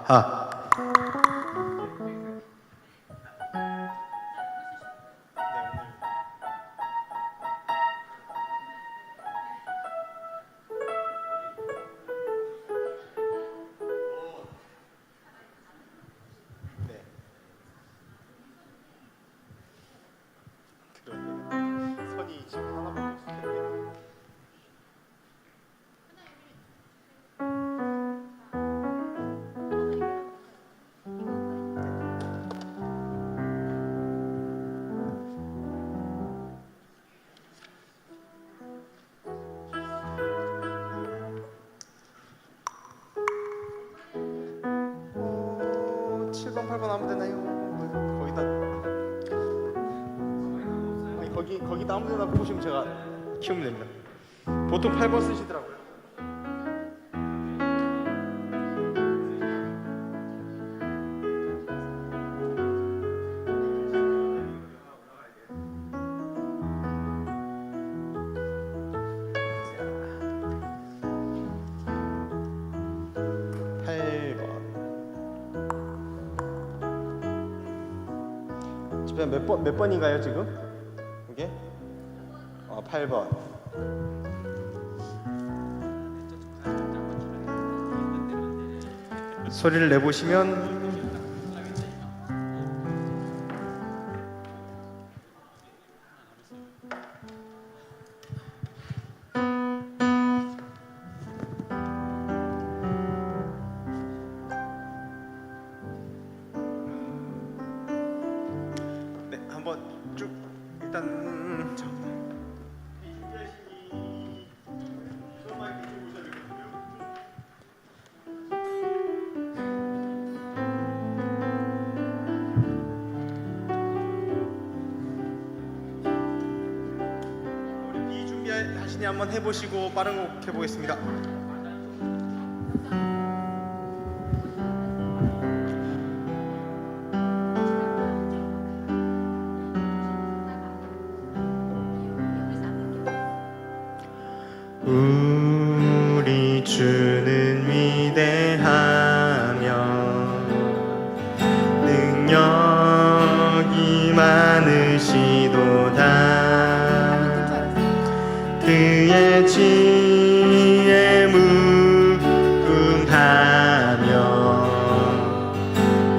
하. 선이 지금 하나밖에 없을 텐데. 오, 7번, 8번 하면 되나요? 거기다 아니 거기다 아무데나 보시면 제가 키우면 됩니다. 보통 8번 쓰시더라고요. 집에 몇 번인가요 지금? 이게? 8번. 소리를 내보시면 한번 쭉 일단 우리 비 준비하시니 한번 해보시고 빠른 곡 해보겠습니다. 우리 주는 위대하며 능력이 많으시도다. 그의 지혜 무궁하며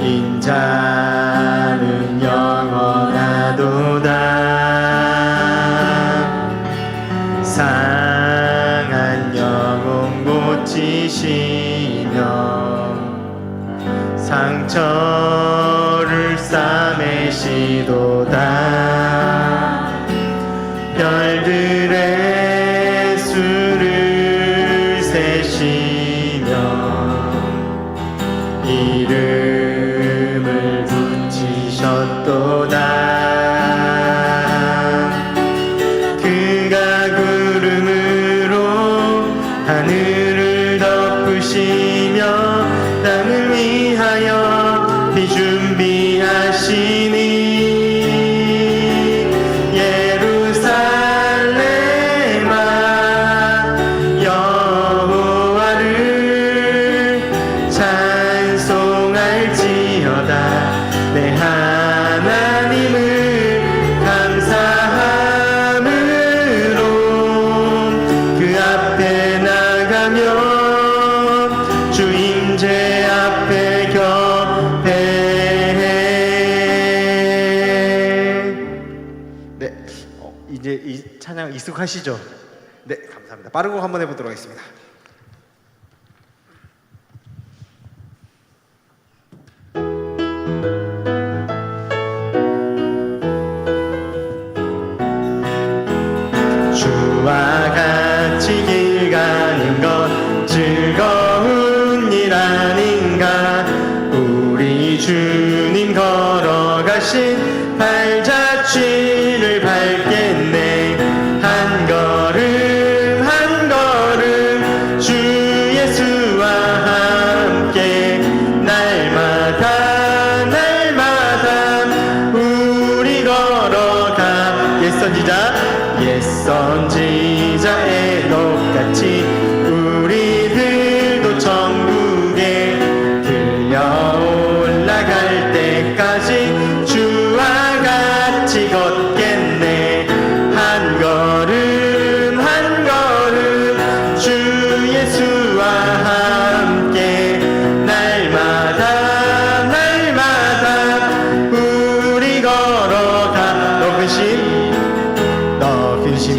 인자는 영원하도다. 상한 영혼 고치시며 상처를 싸매시도다. 별들의 수를 세시며 이름을 붙이셨도다. 하늘을 덮으시며 땅을 위하여 비 준비하시니 예루살렘아 여호와를 찬송할지어다. 내 하나님을 감사함으로 그 앞에 나가며 주 임재 앞에 격배해. 네, 이제 이 찬양 익숙하시죠? 네, 감사합니다. 빠른 곡 한번 해보도록 하겠습니다. 주와 같이 길 가는 것 즐거운 일 아닌가. 우리 주님 걸어가신 발자취를 밟겠네. 한 걸음 한 걸음 주 예수와 함께 날마다 날마다 우리 걸어가. 옛 선지자 옛 선지자의 똑같이 우리들도 천국에 들려 올라갈 때까지 주와 같이 걷겠네. 한 걸음 한 걸음 주 예수와 함께 날마다 날마다 우리 걸어가. 너 근심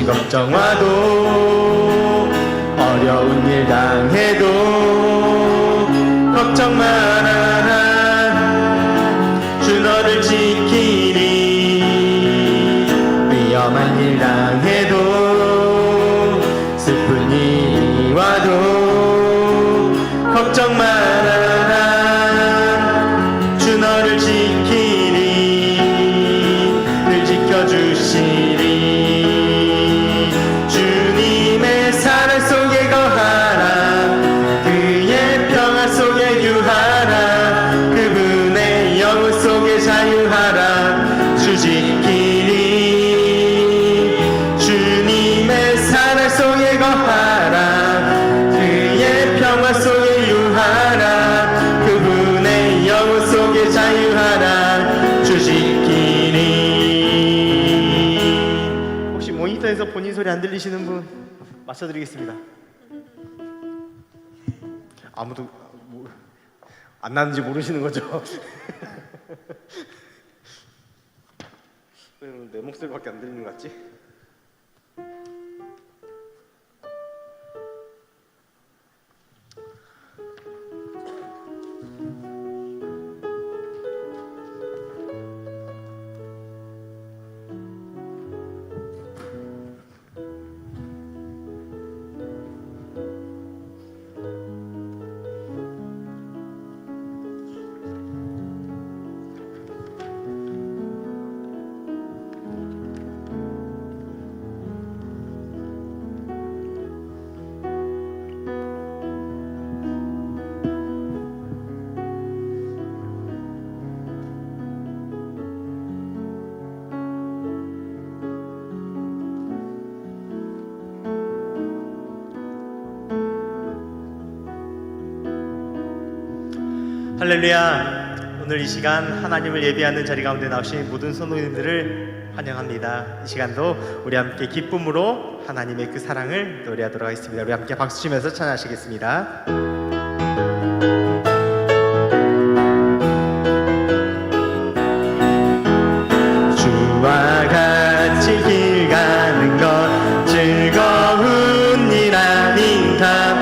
걱정 와도 어려운 일 당해도 걱정 마라. 주 너를 지키리. 위험한 일 당해도 슬픈 일이 와도 걱정 마라. 주 너를 지키리. 늘 지켜주시리. 주님의 사랑 속에 거하라. 그의 평화 속에 유하라. 그분의 영혼 속에 자유하라. 주 지키리. 주님의 사랑 속에 거하라. 그의 평화 속에 유하라. 그분의 영혼 속에 자유하라. 주 지키리. 혹시 모니터에서 본인 소리 안 들리시는 분 맞춰드리겠습니다. 아무도 안 나는지 모르시는 거죠? 왜 내 목소리밖에 안 들리는 것 같지? 할렐루야. 오늘 이 시간 하나님을 예배하는 자리 가운데 나오신 모든 성도님들을 환영합니다. 이 시간도 우리 함께 기쁨으로 하나님의 그 사랑을 노래하도록 하겠습니다. 우리 함께 박수 치면서 찬양하시겠습니다. 주와 같이 길 가는 것 즐거운 일 아닌가.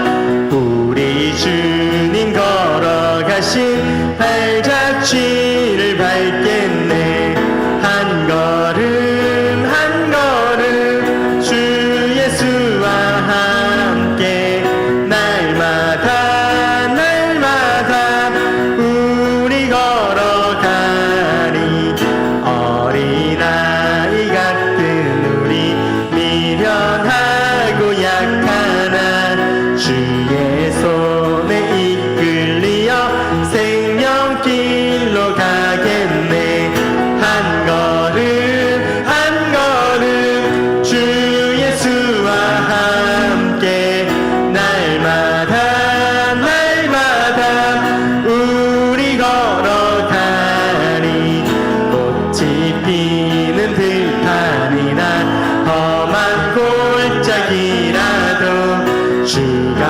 우리 주님 걸어가신 발자취를 밟겠네. 한 걸음 한 걸음 주 예수와 함께 날마다 날마다 우리 걸어가리. 어린아이 같은 우리 미련하고 약하나 주의 손에 이끌리어 생명길로 가겠네. 한 걸음 한 걸음 주 예수와 함께 날마다 날마다 우리 걸어가리. 꽃이 피는 들판이나 험한 골짜기라도 주가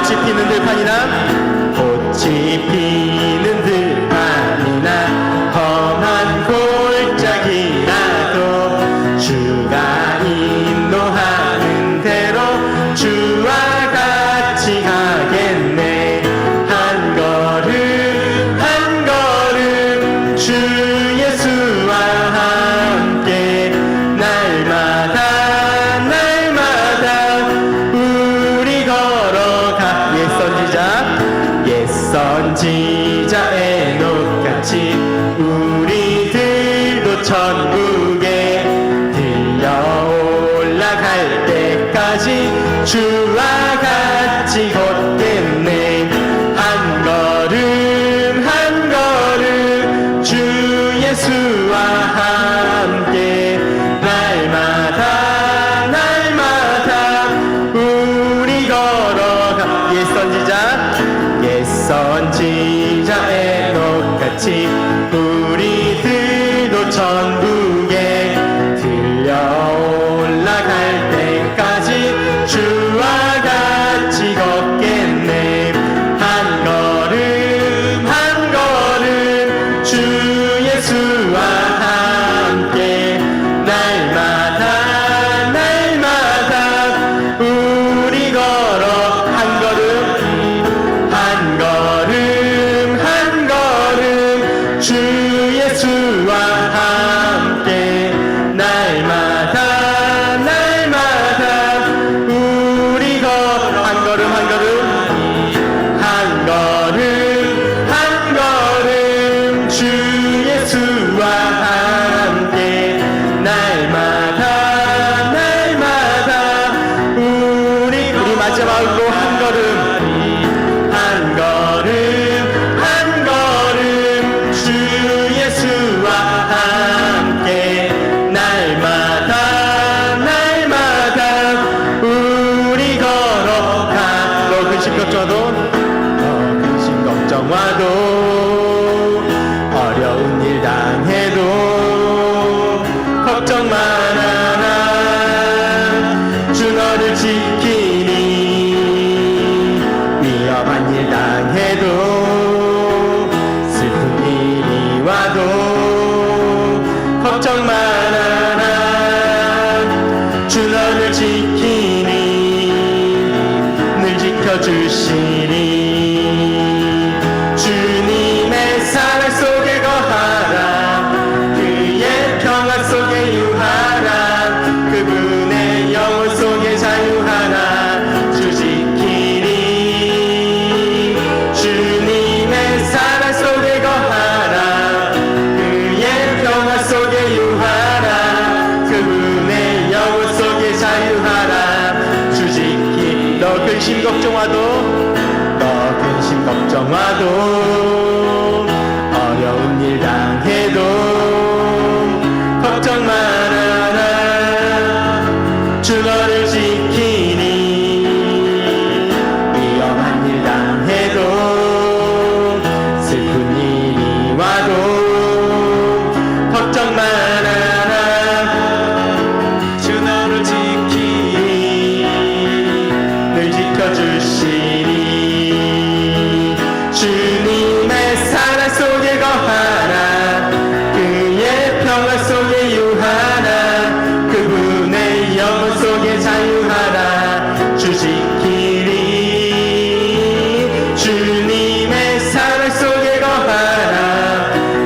꽃이 피는 들판이나 꽃이 피는 들판이나 험한 골짜기라도 주가 인도하는 대로 주와 같이 가겠네. 한 걸음 한 걸음 주 예수와 함께 날마다 날마다 우리 걸어가. 옛 선지자 에녹같이 우리들도 천국에 들려 올라갈 때까지 주와 같이 걷겠네. 한 걸음 한 걸음 주 예수와 함께 날마다 날마다 우리 걸어가. 옛 선지자 에녹같이 우리들도 천국에 들려 올라갈 때까지 주와 같이 걷겠네. 한 걸음 한 걸음 주 예수와 함께 날마다 날마다 우리 걸어. 한 걸음 한 걸음 한 걸음 주 예수와 함께 날마다 날마다 우리 걸어. 한 걸음 한 걸음 한 걸음 한 걸음 주 예수와 함께 날마다 날마다 우리 마지막으로 한 걸음 한 걸음 한 걸음 주 예수와 함께 날마다 날마다 우리 걸어가. 너 근심 걱정 와도 어려운 일 당해도 걱정 마라. 주 너를 지키니. 위험한 일 당해도 슬픈 일이 와도 걱정 마라. 주 너를 지키니 늘 지켜주시니. 주님의 사랑 속에 거하라. 그의 평화 속에 유하라. 그분의 영혼 속에 자유하라. 주 지키니. 주님의 사랑 속에 거하라. 그의 평화 속에 유하라. 그분의 영혼 속에 자유하라. 주 지키니. 너 근심 걱정와도 어려운 일 당해도 걱정 마라. 주 너를 지키니. 위험한 일 당해도 슬픈 일이 와도 걱정 마라. 주 너를 지키니 늘 지켜주시니. 주님의 사랑 속에 거하라. 그의 평화 속에 유하라. 그분의 영혼 속에 자유하라. 주 지키리. 주님의 사랑 속에 거하라.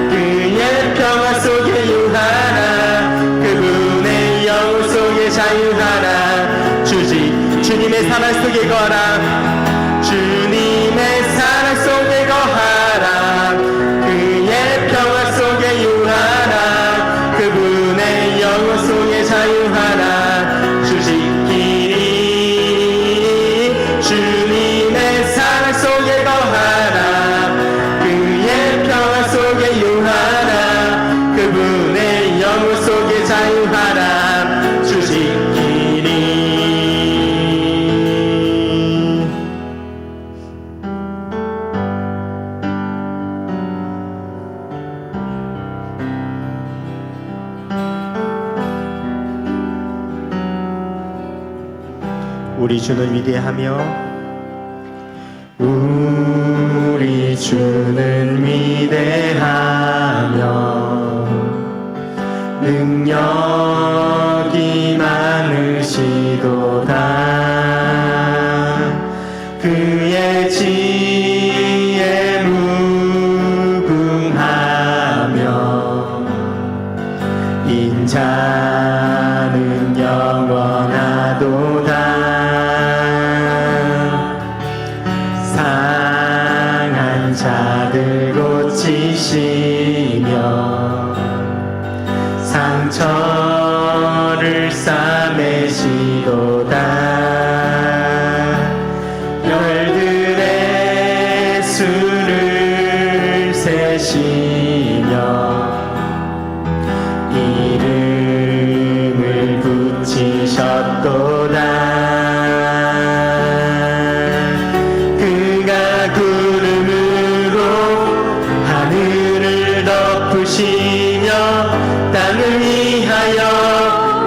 그의 평화 속에 유하라. 그분의 영혼 속에 자유하라. 주님의 사랑 속에 거하라. 주님의 사랑 속에 거하라. 그의 평화 속에 유하라. 그분의 영혼 속에 자유하라. 주 지키리. 주님의 사랑 속에 거하라. 그의 평화 속에 유하라. 그분의 영혼 속에 자유하라. 주 지키리. 우리 주는 위대하며 주는 위대하며 능력이 많으시도다. 그의 지혜 무궁하며 인자는 영원하도다. 상한 자들 고치시며 상처를 싸매시도다. 별들의 수를 세시며 이름을 붙이셨도다. 그가 구름으로 하늘을 덮으시며 땅을 위하여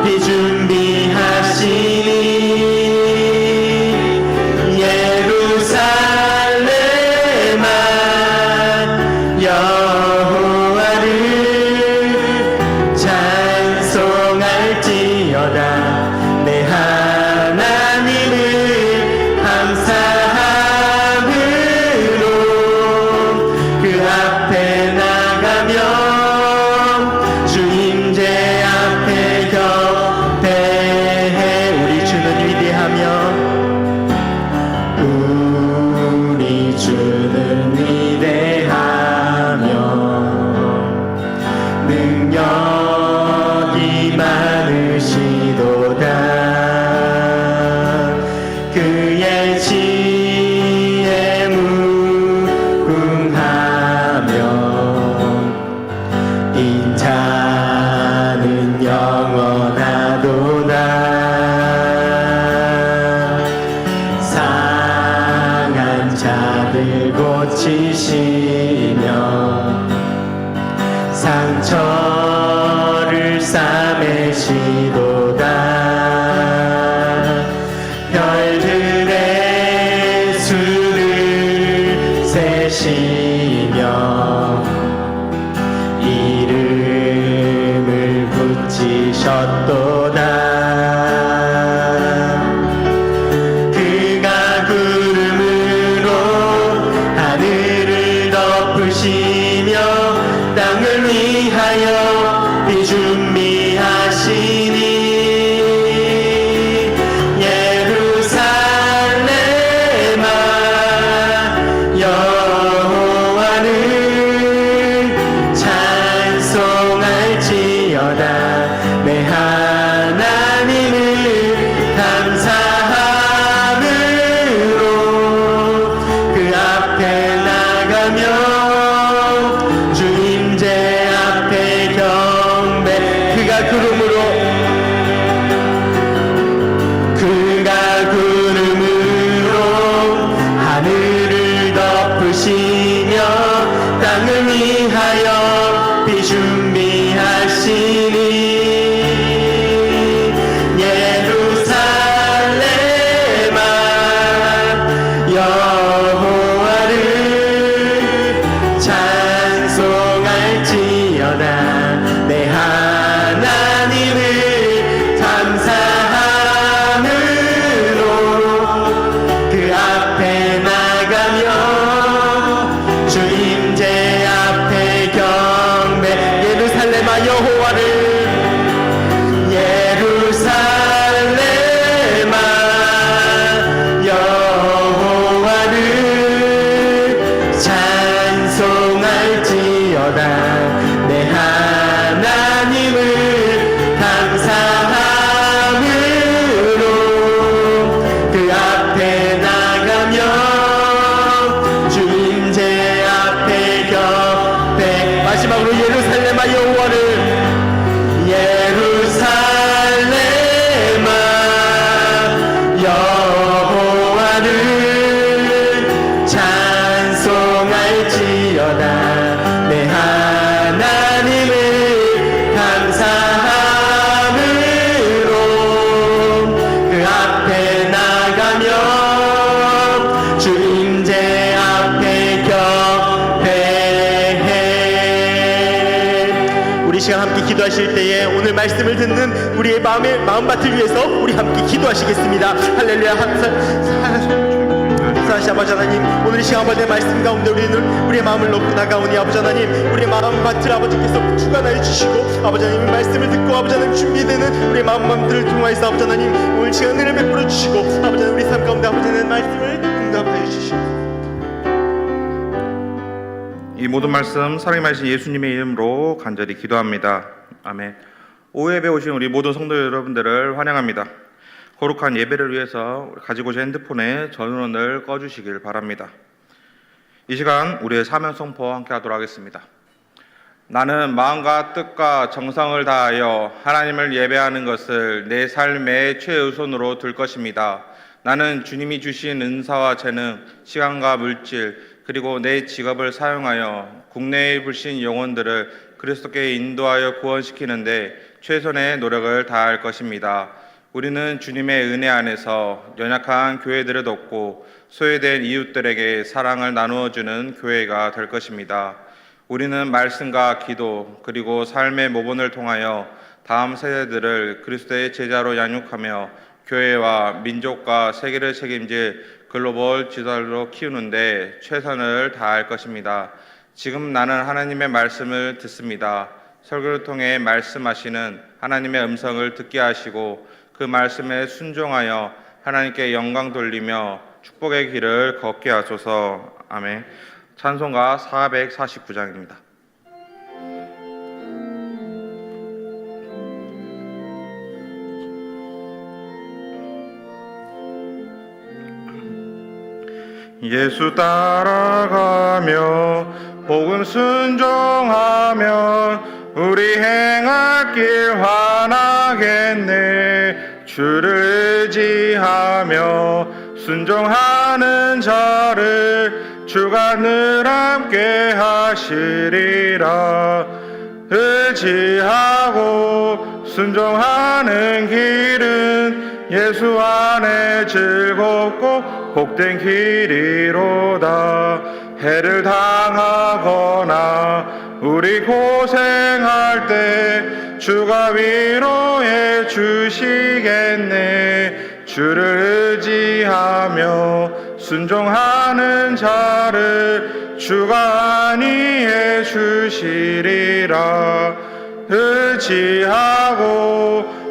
비 준비하시니 예루살렘아 여호와를 찬송할지어다. 내 하나님을 감사함으로 그 앞에 나가며 주 임재 앞에 경배해. 우리 주는 위대하며 우리 주는 위대하며 능력이 많으시도다. 기도하실 때에 오늘 말씀을 듣는 우리의 마음밭을 위해서 우리 함께 기도하시겠습니다. 할렐루야. 사시 아버지 하나님, 오늘 이 시간 아버지의 말씀 가운데 우리의 마음을 놓고 나가오니 아버지 하나님, 우리의 마음밭을 아버지께서 주관하여 주시고 아버지 하나님 말씀을 듣고 아버지 하나님 준비되는 우리의 마음들을 통하여서 아버지 하나님 오늘 시간 은혜를 베풀어 주시고 아버지 하나님 우리 삶 가운데 아버지 하나님 말씀을 응답하여 주시고 이 모든 말씀 사랑의 말씀 예수님의 이름으로 간절히 기도합니다. 아멘. 오예배 오신 우리 모든 성도 여러분들을 환영합니다. 거룩한 예배를 위해서 가지고 오신 핸드폰에 전원을 꺼주시길 바랍니다. 이 시간 우리의 사명 선포와 함께 하도록 하겠습니다. 나는 마음과 뜻과 정성을 다하여 하나님을 예배하는 것을 내 삶의 최우선으로 둘 것입니다. 나는 주님이 주신 은사와 재능, 시간과 물질, 그리고 내 직업을 사용하여 국내에 불신 영혼들을 그리스도께 인도하여 구원시키는데 최선의 노력을 다할 것입니다. 우리는 주님의 은혜 안에서 연약한 교회들을 돕고 소외된 이웃들에게 사랑을 나누어주는 교회가 될 것입니다. 우리는 말씀과 기도 그리고 삶의 모본을 통하여 다음 세대들을 그리스도의 제자로 양육하며 교회와 민족과 세계를 책임질 글로벌 지도자로 키우는데 최선을 다할 것입니다. 지금 나는 하나님의 말씀을 듣습니다. 설교를 통해 말씀하시는 하나님의 음성을 듣게 하시고 그 말씀에 순종하여 하나님께 영광 돌리며 축복의 길을 걷게 하소서. 아멘. 찬송가 449장입니다. 예수 따라가며 복음 순종하면 우리 행할 길 환하겠네. 주를 의지하며 순종하는 자를 주가 늘 함께 하시리라. 의지하고 순종하는 길은 예수 안에 즐겁고 복된 길이로다. 해를 당하거나 우리 고생할 때 주가 위로해 주시겠네. 주를 의지하며 순종하는 자를 주가 안위해 주시리라. 의지하고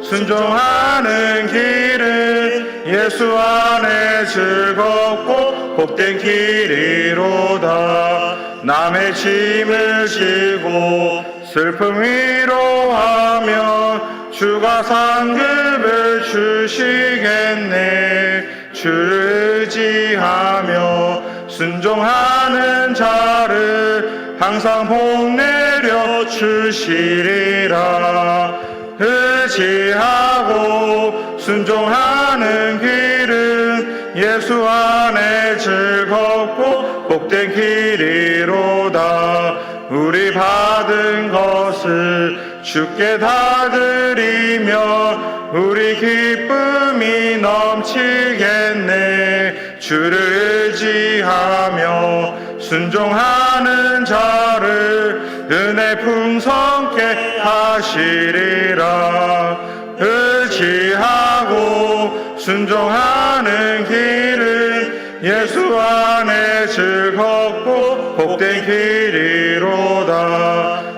순종하는 길은 예수 안에 즐겁고 복된 길이로다. 남의 짐을 지고 슬픔 위로하며 주가 상급을 주시겠네. 주를 의지하며 순종하는 자를 항상 복내려 주시리라. 의지하고 순종하는 길은 예수 안에 즐겁고 복된 길이로다. 우리 받은 것을 주께 다 드리며 우리 기쁨이 넘치겠네. 주를 의지하며 순종하는 자를 은혜 풍성케 하시리라. 의지하고 순종하는 길은 예수 안에 즐겁고 복된 길이로다.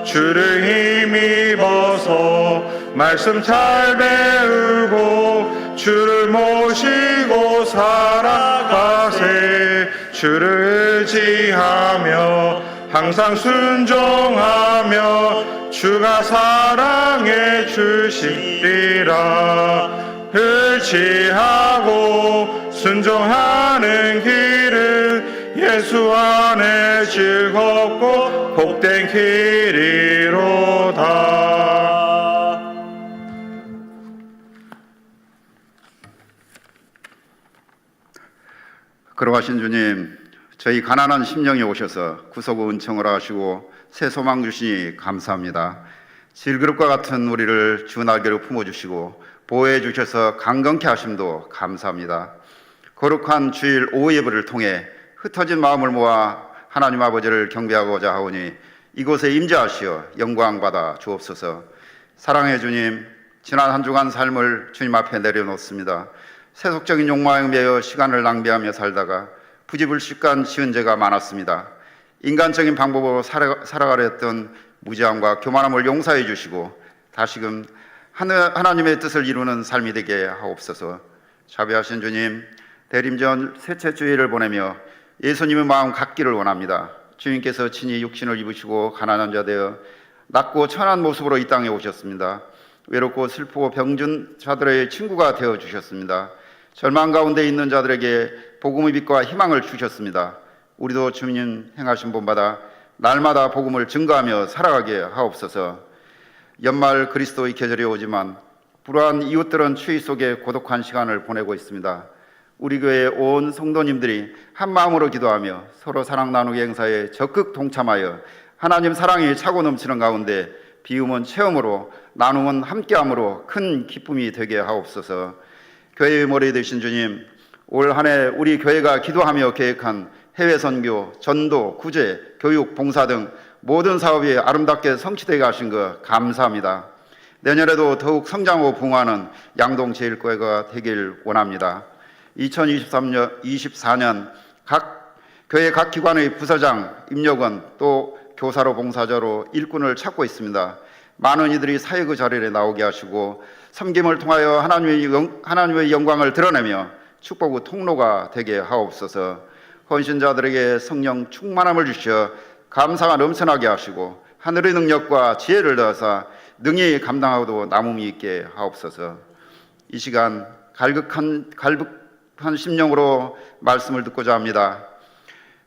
주를 힘입어서 말씀 잘 배우고 주를 모시고 살아가세. 주를 의지하며 항상 순종하며 주가 사랑해 주시리라. 의지하고 순종하는 길은 예수 안에 즐겁고 복된 길이로다. 걸어가신 주님, 저희 가난한 심령에 오셔서 구속 은총을 하시고 새 소망 주시니 감사합니다. 질그릇과 같은 우리를 주 날개로 품어주시고 보호해 주셔서 강건케 하심도 감사합니다. 거룩한 주일 오후 예배를 통해 흩어진 마음을 모아 하나님 아버지를 경배하고자 하오니 이곳에 임재하시어 영광 받아 주옵소서. 사랑의 주님, 지난 한 주간 삶을 주님 앞에 내려놓습니다. 세속적인 욕망에 매여 시간을 낭비하며 살다가 부지불식간 지은 죄가 많았습니다. 인간적인 방법으로 살아가려 했던 무지함과 교만함을 용서해 주시고 다시금 하나님의 뜻을 이루는 삶이 되게 하옵소서. 자비하신 주님, 대림전 셋째 주일을 보내며 예수님의 마음 갖기를 원합니다. 주님께서 친히 육신을 입으시고 가난한 자 되어 낮고 천한 모습으로 이 땅에 오셨습니다. 외롭고 슬프고 병든 자들의 친구가 되어 주셨습니다. 절망 가운데 있는 자들에게 복음의 빛과 희망을 주셨습니다. 우리도 주님 행하신 본받아 날마다 복음을 증거하며 살아가게 하옵소서. 연말 그리스도의 계절이 오지만 불우한 이웃들은 추위 속에 고독한 시간을 보내고 있습니다. 우리 교회 온 성도님들이 한 마음으로 기도하며 서로 사랑 나누기 행사에 적극 동참하여 하나님 사랑이 차고 넘치는 가운데 비움은 체험으로 나눔은 함께함으로 큰 기쁨이 되게 하옵소서. 교회의 머리 되신 주님, 올 한 해 우리 교회가 기도하며 계획한 해외 선교, 전도, 구제, 교육, 봉사 등 모든 사업이 아름답게 성취되게 하신 것 감사합니다. 내년에도 더욱 성장하고 부흥하는 양동제일교회가 되길 원합니다. 2024년 교회 각 기관의 부서장, 임력원 또 교사로 봉사자로 일꾼을 찾고 있습니다. 많은 이들이 사역의 자리에 나오게 하시고 섬김을 통하여 하나님의 영광을 드러내며 축복의 통로가 되게 하옵소서. 헌신자들에게 성령 충만함을 주시어 감사가 넘쳐나게 하시고 하늘의 능력과 지혜를 더하사 능히 감당하고도 남음이 있게 하옵소서. 이 시간 갈급한 심령으로 말씀을 듣고자 합니다.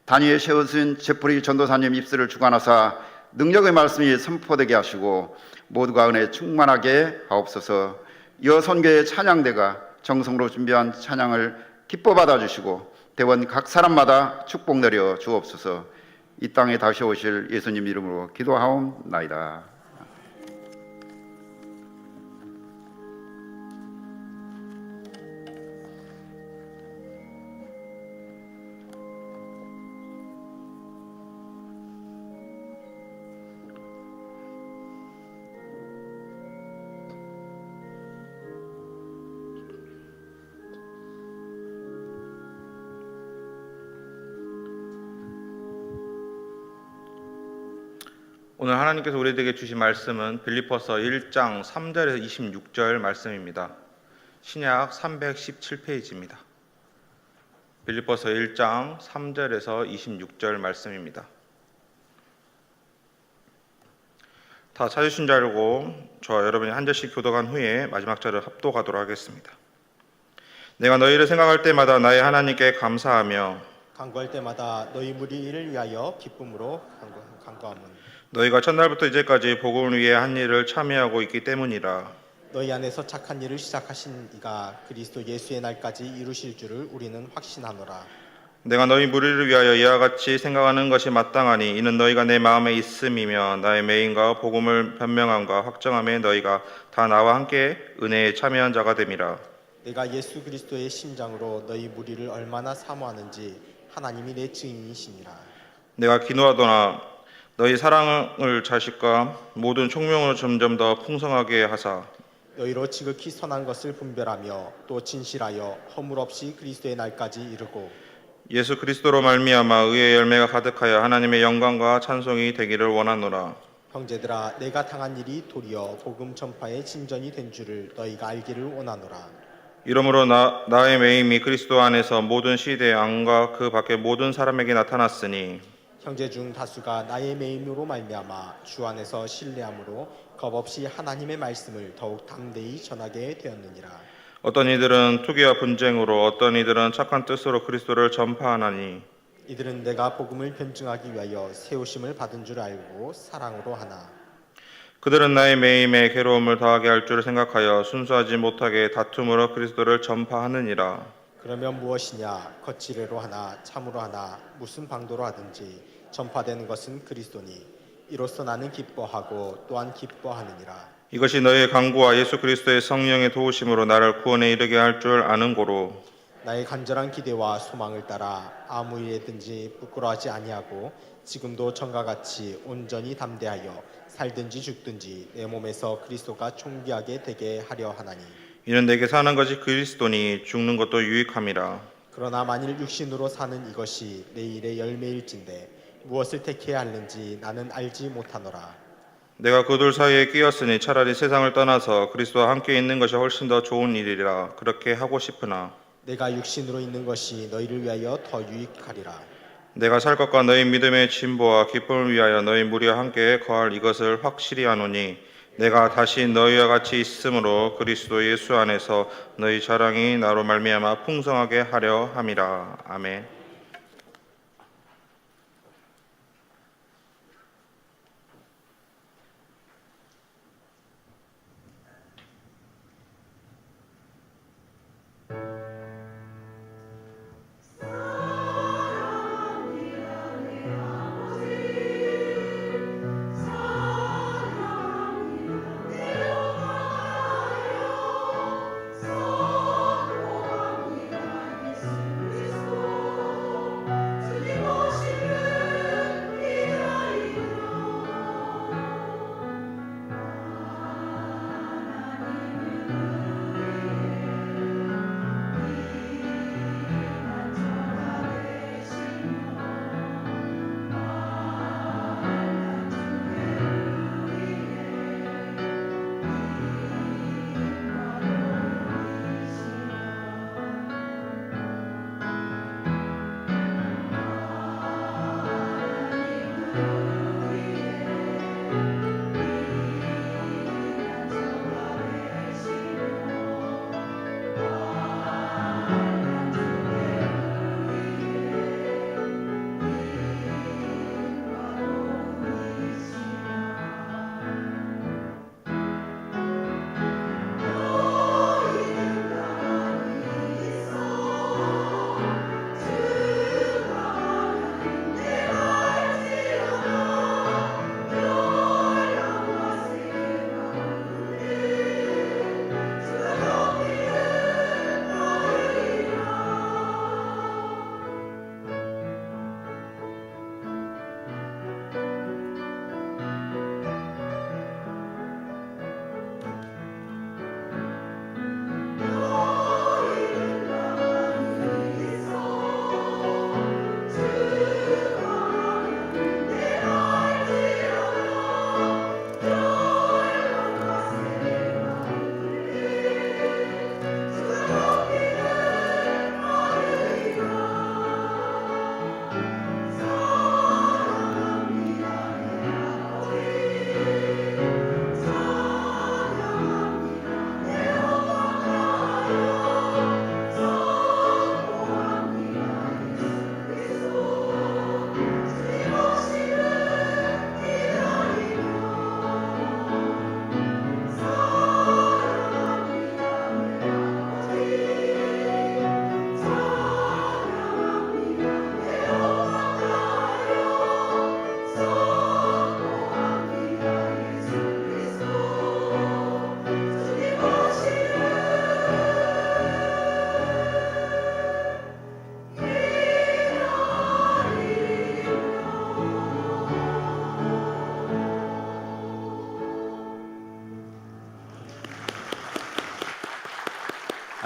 단위에 세우신 제프리 전도사님 입술을 주관하사 능력의 말씀이 선포되게 하시고 모두가 은혜 충만하게 하옵소서. 여선교의 찬양대가 정성으로 준비한 찬양을 기뻐 받아주시고 대원 각 사람마다 축복 내려 주옵소서. 이 땅에 다시 오실 예수님 이름으로 기도하옵나이다. 오늘 하나님께서 우리에게 주신 말씀은 빌립보서 1장 3절에서 26절 말씀입니다. 신약 317페이지입니다. 빌립보서 1장 3절에서 26절 말씀입니다. 다 찾으신 줄 알고 여러분이 한 절씩 교독한 후에 마지막 절을 합독하도록 하겠습니다. 내가 너희를 생각할 때마다 나의 하나님께 감사하며 간구할 때마다 너희 무리를 위하여 기쁨으로 간구함은 너희가 첫날부터 이제까지 복음을 위해 한 일을 참여하고 있기 때문이라. 너희 안에서 착한 일을 시작하신 이가 그리스도 예수의 날까지 이루실 줄을 우리는 확신하노라. 내가 너희 무리를 위하여 이와 같이 생각하는 것이 마땅하니 이는 너희가 내 마음에 있음이며 나의 매임과 복음을 변명함과 확정함에 너희가 다 나와 함께 은혜에 참여한 자가 됨이라. 내가 예수 그리스도의 심장으로 너희 무리를 얼마나 사모하는지 하나님이 내 증인이시니라. 내가 기도하도나 너희 사랑을 자식과 모든 총명으로 점점 더 풍성하게 하사 너희로 지극히 선한 것을 분별하며 또 진실하여 허물 없이 그리스도의 날까지 이르고 예수 그리스도로 말미암아 의의 열매가 가득하여 하나님의 영광과 찬송이 되기를 원하노라. 형제들아, 내가 당한 일이 도리어 복음 전파의 진전이 된 줄을 너희가 알기를 원하노라. 이러므로 나의 매임이 그리스도 안에서 모든 시대의 안과 그 밖의 모든 사람에게 나타났으니 형제 중 다수가 나의 매임으로 말미암아 주 안에서 신뢰함으로 겁없이 하나님의 말씀을 더욱 담대히 전하게 되었느니라. 어떤 이들은 투기와 분쟁으로 어떤 이들은 착한 뜻으로 그리스도를 전파하나니 이들은 내가 복음을 변증하기 위하여 세우심을 받은 줄 알고 사랑으로 하나 그들은 나의 매임에 괴로움을 더하게 할 줄을 생각하여 순수하지 못하게 다툼으로 그리스도를 전파하느니라. 그러면 무엇이냐? 거칠애로 하나 참으로 하나 무슨 방도로 하든지 전파되는 것은 그리스도니 이로써 나는 기뻐하고 또한 기뻐하느니라. 이것이 너희의 간구와 예수 그리스도의 성령의 도우심으로 나를 구원에 이르게 할 줄 아는 고로 나의 간절한 기대와 소망을 따라 아무 일에든지 부끄러워하지 아니하고 지금도 전과 같이 온전히 담대하여 살든지 죽든지 내 몸에서 그리스도가 존귀하게 되게 하려 하나니 이는 내게 사는 것이 그리스도니 죽는 것도 유익함이라. 그러나 만일 육신으로 사는 이것이 내일의 열매일진데 무엇을 택해야 하는지 나는 알지 못하노라. 내가 그 둘 사이에 끼었으니 차라리 세상을 떠나서 그리스도와 함께 있는 것이 훨씬 더 좋은 일이라. 그렇게 하고 싶으나 내가 육신으로 있는 것이 너희를 위하여 더 유익하리라. 내가 살 것과 너희 믿음의 진보와 기쁨을 위하여 너희 무리와 함께 거할 이것을 확실히 아노니 내가 다시 너희와 같이 있으므로 그리스도 예수 안에서 너희 자랑이 나로 말미암아 풍성하게 하려 함이라. 아멘.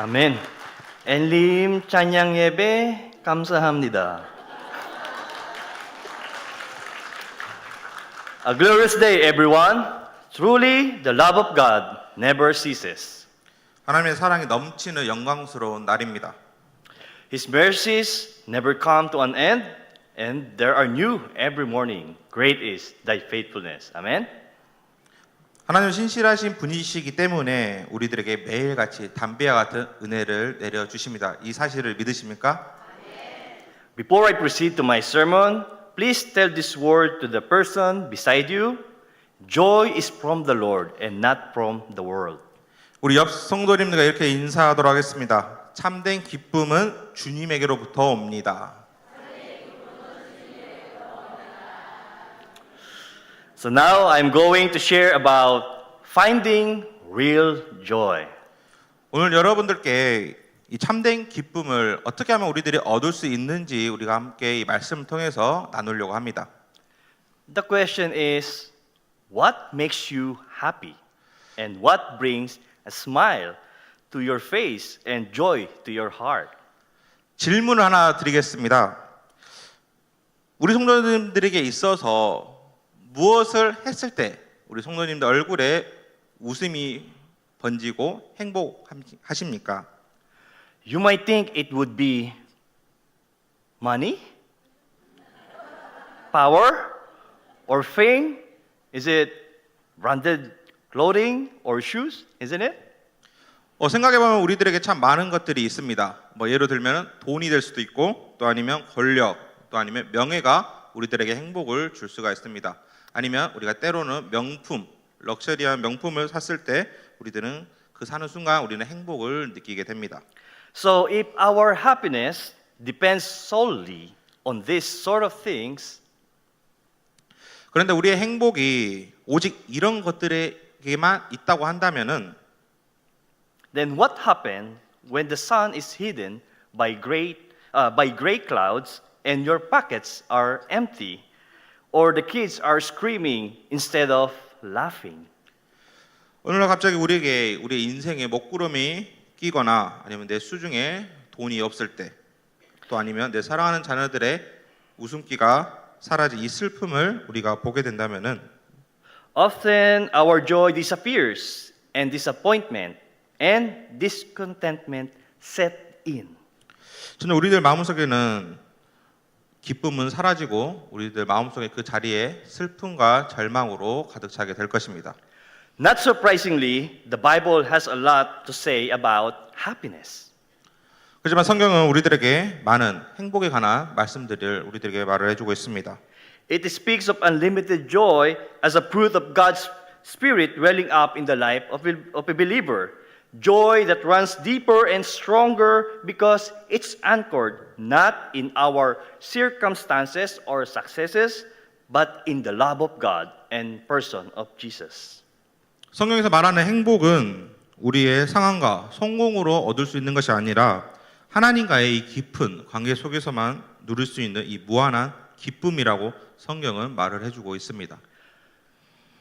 아멘. 엘림 찬양 예배 감사합니다. A glorious day, everyone. Truly, the love of God never ceases. 하나님의 사랑이 넘치는 영광스러운 날입니다. His mercies never come to an end, and there are new every morning. Great is thy faithfulness. Amen. 하나님은 신실하신 분이시기 때문에 우리들에게 매일같이 담비와 같은 은혜를 내려주십니다. 이 사실을 믿으십니까? Before I proceed to my sermon, please tell this word to the person beside you. Joy is from the Lord and not from the world. 우리 옆 성도님들과 이렇게 인사하도록 하겠습니다. 참된 기쁨은 주님에게로부터 옵니다. So now I'm going to share about finding real joy. 오늘 여러분들께 이 참된 기쁨을 어떻게 하면 우리들이 얻을 수 있는지 우리가 함께 이 말씀을 통해서 나누려고 합니다. The question is, what makes you happy? And what brings a smile to your face and joy to your heart? 질문을 하나 드리겠습니다. 우리 성도님들에게 있어서 무엇을 했을 때 우리 성도님들 얼굴에 웃음이 번지고 행복하십니까? You might think it would be money, power, or fame. Is it branded clothing or shoes? Isn't it? 생각해보면 우리들에게 참 많은 것들이 있습니다. 예를 들면 돈이 될 수도 있고 또 아니면 권력 또 아니면 명예가 우리들에게 행복을 줄 수가 있습니다. 아니면 우리가 때로는 명품, 럭셔리한 명품을 샀을 때 우리들은 그 사는 순간 우리는 행복을 느끼게 됩니다. So if our happiness depends solely on these sort of things, 그런데 우리의 행복이 오직 이런 것들에게만 있다고 한다면은 then what happens when the sun is hidden by gray clouds and your pockets are empty, or the kids are screaming instead of laughing? 오늘날 갑자기 우리에게 우리의 인생에 먹구름이 끼거나 아니면 내 수중에 돈이 없을 때 또 아니면 내 사랑하는 자녀들의 웃음기가 사라진 이 슬픔을 우리가 보게 된다면은 Often our joy disappears and disappointment and discontentment set in. 저는 우리들 마음속에는 기쁨은 사라지고 우리들 마음속에 그 자리에 슬픔과 절망으로 가득 차게 될 것입니다. Not surprisingly, the Bible has a lot to say about happiness. 그렇지만 성경은 우리들에게 많은 행복에 관한 말씀들을 우리들에게 말을 해주고 있습니다. It speaks of unlimited joy as a fruit of God's Spirit welling up in the life of a believer. Joy that runs deeper and stronger because it's anchored not in our circumstances or successes, but in the love of God and person of Jesus. 성경에서 말하는 행복은 우리의 상황과 성공으로 얻을 수 있는 것이 아니라 하나님과의 이 깊은 관계 속에서만 누릴 수 있는 이 무한한 기쁨이라고 성경은 말을 해주고 있습니다.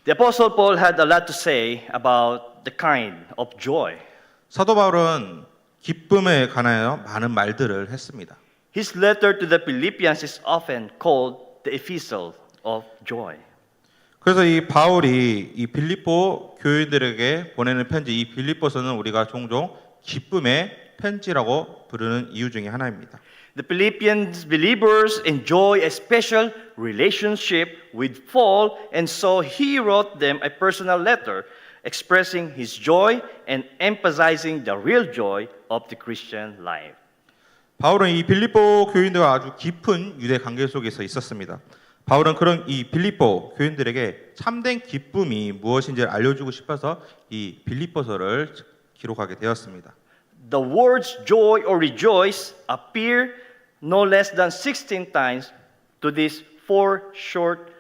The Apostle Paul had a lot to say about the kind of joy. 사도 바울은 기쁨에 관하여 많은 말들을 했습니다. His letter to the Philippians is often called the epistle of joy. 그래서 이 바울이 이 빌립보 교인들에게 보내는 편지, 이 빌립보서는 우리가 종종 기쁨의 편지라고 부르는 이유 중에 하나입니다. The Philippians believers enjoy a special relationship with Paul, and so he wrote them a personal letter expressing his joy and emphasizing the real joy of the Christian life. 바울은 이 빌립보 교인들과 아주 깊은 유대 관계 속에서 있었습니다. 바울은 그런 이 빌립보 교인들에게 참된 기쁨이 무엇인지를 알려주고 싶어서 이 빌립보서를 기록하게 되었습니다. The words joy or rejoice appear no less than 16 times to these 4 short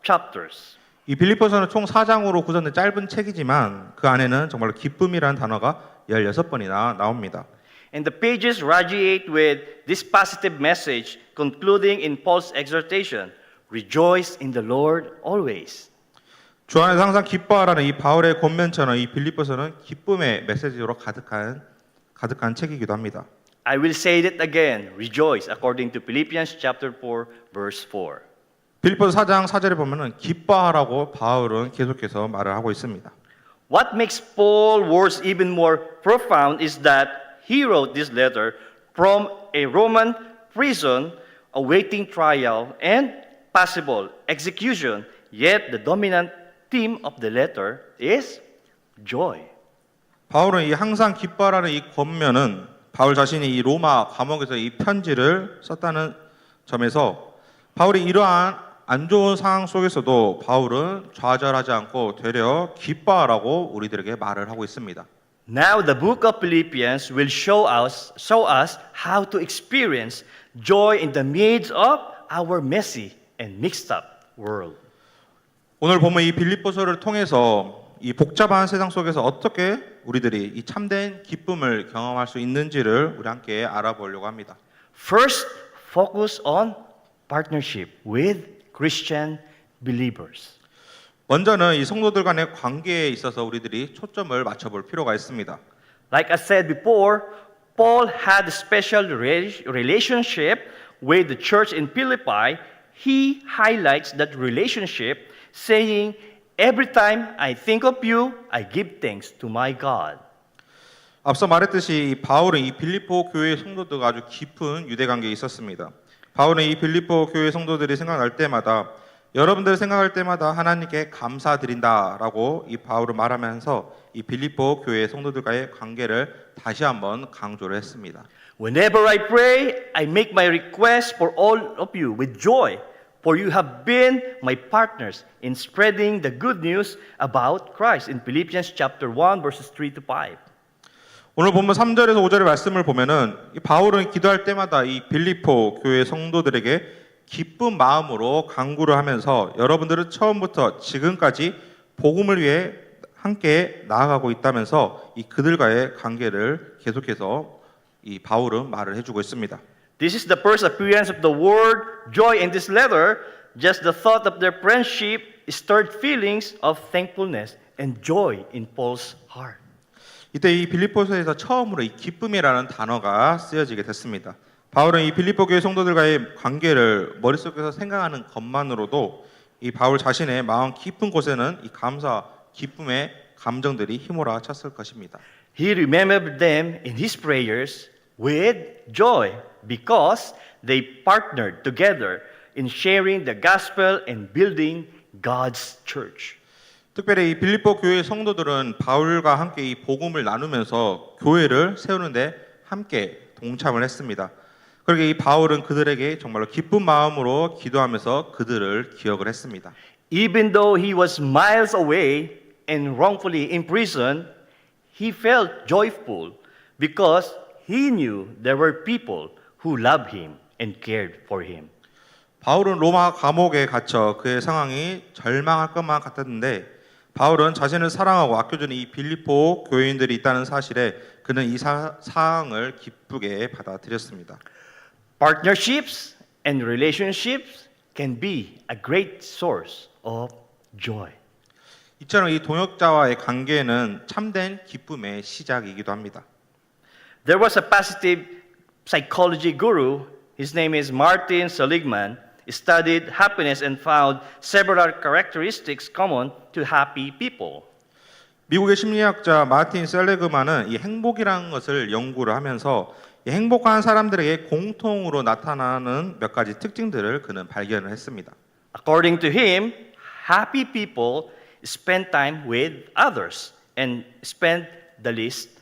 chapters. 이 빌립보서는 총 4장으로 구성된 짧은 책이지만 그 안에는 정말로 기쁨이라는 단어가 16번이나 나옵니다. And the pages radiate with this positive message, concluding in Paul's exhortation, rejoice in the Lord always. 주 안에서 항상 기뻐하라는 이 바울의 권면처럼 이 빌립보서는 기쁨의 메시지로 가득한 책이기도 합니다. I will say that again, rejoice, according to Philippians chapter 4, verse 4. 빌립보서 4장 4절에 보면은 기뻐하라고 바울은 계속해서 말을 하고 있습니다. What makes Paul's words even more profound is that he wrote this letter from a Roman prison awaiting trial and possible execution, yet the dominant theme of the letter is joy. 바울은 이 항상 기뻐하라는 이 권면은 바울 자신이 이 로마 감옥에서 이 편지를 썼다는 점에서 바울이 이러한 안 좋은 상황 속에서도 바울은 좌절하지 않고 되려 기뻐하라고 우리들에게 말을 하고 있습니다. Now the book of Philippians will show us how to experience joy in the midst of our messy and mixed up world. 오늘 보면 이 빌립보서를 통해서 이 복잡한 세상 속에서 어떻게 우리들이 이 참된 기쁨을 경험할 수 있는지를 우리 함께 알아보려고 합니다. First, focus on partnership with Christian believers. 먼저는 이 성도들 간의 관계에 있어서 우리들이 초점을 맞춰볼 필요가 있습니다. Like I said before, Paul had a special relationship with the church in Philippi. He highlights that relationship, saying, "Every time I think of you, I give thanks to my God." 앞서 말했듯이 이 바울은 이 빌립보 교회 성도들과 아주 깊은 유대 관계에 있었습니다. 바울은 이 빌립보 교회 성도들이 생각날 때마다 여러분들 생각할 때마다 하나님께 감사드린다라고 이 바울은 말하면서 이 빌립보 교회 성도들과의 관계를 다시 한번 강조를 했습니다. Whenever I pray, I make my request for all of you with joy, for you have been my partners in spreading the good news about Christ in Philippians chapter 1 verses 3 to 5. 오늘 본문 3절에서 5절의 말씀을 보면은 이 바울은 기도할 때마다 이 빌립보 교회 성도들에게 기쁜 마음으로 간구를 하면서 여러분들은 처음부터 지금까지 복음을 위해 함께 나아가고 있다면서 이 그들과의 관계를 계속해서 이 바울은 말을 해주고 있습니다. This is the first appearance of the word joy in this letter. Just the thought of their friendship stirred feelings of thankfulness and joy in Paul's heart. 이때 이 빌립보서에서 처음으로 이 기쁨이라는 단어가 쓰여지게 됐습니다. 바울은 이 빌립보 교회 성도들과의 관계를 머릿속에서 생각하는 것만으로도 이 바울 자신의 마음 깊은 곳에는 이 감사, 기쁨의 감정들이 휘몰아 쳤을 것입니다. He remembered them in his prayers with joy because they partnered together in sharing the gospel and building God's church. 특별히 이 빌립보 교회 성도들은 바울과 함께 이 복음을 나누면서 교회를 세우는데 함께 동참을 했습니다. 그러게 이 바울은 그들에게 정말로 기쁜 마음으로 기도하면서 그들을 기억을 했습니다. Even though he was miles away and wrongfully imprisoned, he felt joyful because he knew there were people who loved him and cared for him. 바울은 로마 감옥에 갇혀 그의 상황이 절망할 것만 같았는데 바울은 자신을 사랑하고 아껴주는 이 빌립보 교인들이 있다는 사실에 그는 이 상황을 기쁘게 받아들였습니다. Partnerships and relationships can be a great source of joy. 이처럼 이 동역자와의 관계는 참된 기쁨의 시작이기도 합니다. There was a positive psychology guru. His name is Martin Seligman. He studied happiness and found several characteristics common to happy people. 미국의 심리학자 마틴 셀레그만은 이 행복이라는 것을 연구를 하면서 이 행복한 사람들에게 공통으로 나타나는 몇 가지 특징들을 그는 발견을 했습니다. According to him, happy people spend time with others and spend the least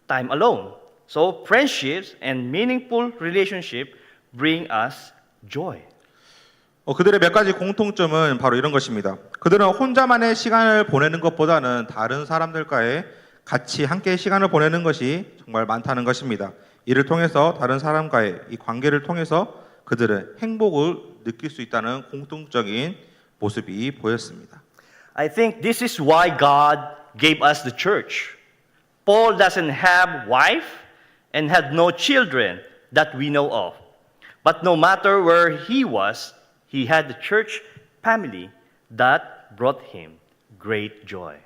time alone. So friendships and meaningful relationship bring us joy. 그들의 몇 가지 공통점은 바로 이런 것입니다. 그들은 혼자만의 시간을 보내는 것보다는 다른 사람들과의 같이 함께 시간을 보내는 것이 정말 많다는 것입니다. 이를 통해서 다른 사람과의 이 관계를 통해서 그들은 행복을 느낄 수 있다는 공통적인 모습이 보였습니다. I think this is why God gave us the church. Paul doesn't have wife and had no children that we know of. But no matter where he was, he had the church family that brought him great joy.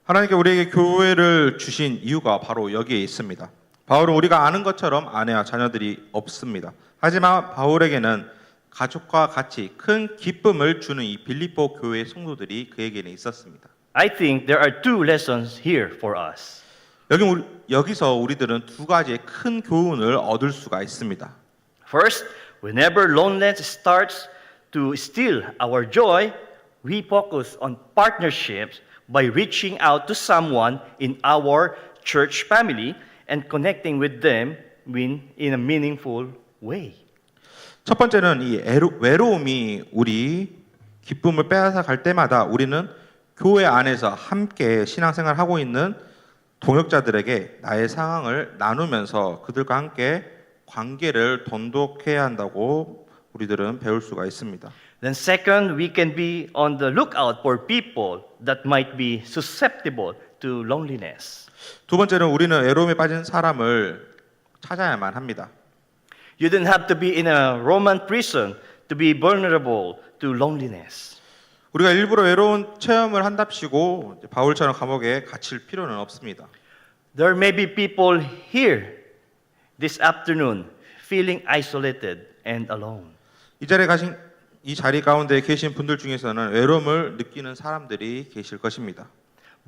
하나님께 우리에게 교회를 주신 이유가 바로 여기에 있습니다. 바울은 우리가 아는 것처럼 아내와 자녀들이 없습니다. 하지만 바울에게는 가족과 같이 큰 기쁨을 주는 이 빌립보 교회 성도들이 그에게는 있었습니다. I think there are two lessons here for us. 여기서 우리들은 두 가지의 큰 교훈을 얻을 수가 있습니다. First, whenever loneliness starts to steal our joy, we focus on partnerships by reaching out to someone in our church family and connecting with them in a meaningful way. 첫 번째는 이 외로움이 우리 기쁨을 빼앗아 갈 때마다 우리는 교회 안에서 함께 신앙생활을 하고 있는 동역자들에게 나의 상황을 나누면서 그들과 함께 관계를 돈독해야 한다고 우리들은 배울 수가 있습니다. Then second, we can be on the lookout for people that might be susceptible to loneliness. 두 번째는 우리는 외로움에 빠진 사람을 찾아야만 합니다. You don't have to be in a Roman prison to be vulnerable to loneliness. 우리가 일부러 외로운 체험을 한답시고 바울처럼 감옥에 갇힐 필요는 없습니다. There may be people here this afternoon feeling isolated and alone. 이 자리 가운데 계신 분들 중에서는 외로움을 느끼는 사람들이 계실 것입니다.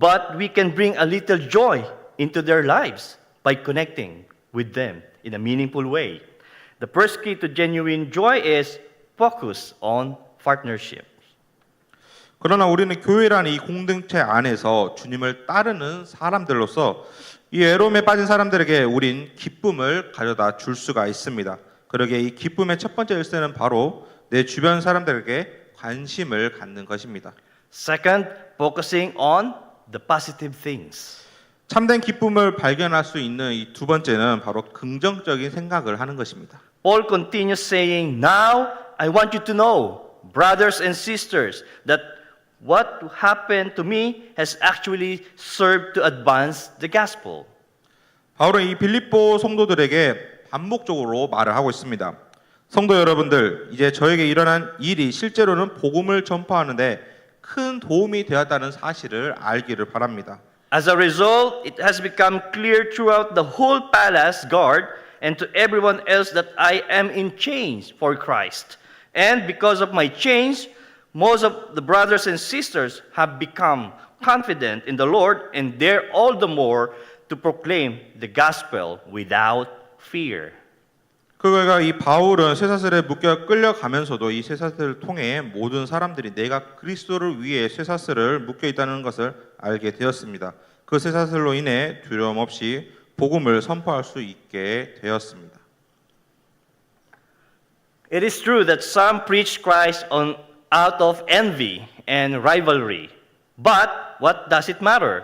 But we can bring a little joy into their lives by connecting with them in a meaningful way. The first key to genuine joy is focus on partnership. 그러나 우리는 교회라는 이 공동체 안에서 주님을 따르는 사람들로서 이 외로움에 빠진 사람들에게 우린 기쁨을 가져다 줄 수가 있습니다. 그러기에 이 기쁨의 첫 번째 열쇠는 바로 내 주변 사람들에게 관심을 갖는 것입니다. Second, focusing on the positive things. 참된 기쁨을 발견할 수 있는 이 두 번째는 바로 긍정적인 생각을 하는 것입니다. Paul continues saying, Now I want you to know, brothers and sisters, that what happened to me has actually served to advance the gospel. 바울은 이 빌립보 성도들에게 반복적으로 말을 하고 있습니다. 성도 여러분들, 이제 저에게 일어난 일이 실제로는 복음을 전파하는데 큰 도움이 되었다는 사실을 알기를 바랍니다. As a result, it has become clear throughout the whole palace guard and to everyone else that I am in chains for Christ. And because of my chains, most of the brothers and sisters have become confident in the Lord and dare all the more to proclaim the gospel without fear. 그가 이 바울은 쇠사슬에 묶여 끌려가면서도 이 쇠사슬을 통해 모든 사람들이 내가 그리스도를 위해 쇠사슬을 묶여 있다는 것을 알게 되었습니다. 그 쇠사슬로 인해 두려움 없이 복음을 선포할 수 있게 되었습니다. It is true that some preach Christ out of envy and rivalry. But what does it matter?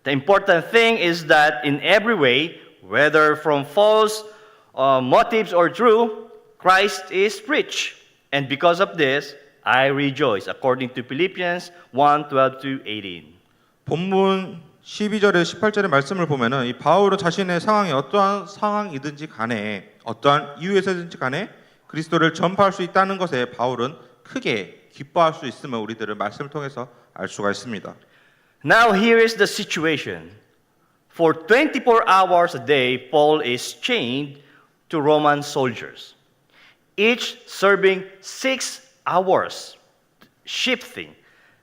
The important thing is that in every way, whether from false motives or true, Christ is preached. And because of this, I rejoice, according to Philippians 1:12-18. 본문 12절에 18절의 말씀을 보면은 이 바울은 자신의 상황이 어떠한 상황이든지 간에 어떠한 이유에서든지 간에 그리스도를 전파할 수 있다는 것에 바울은 크게 기뻐할 수 있음을 우리들은 말씀을 통해서 알 수가 있습니다. Now here is the situation. For 24 hours a day, Paul is chained to Roman soldiers, each serving 6 hours shifting.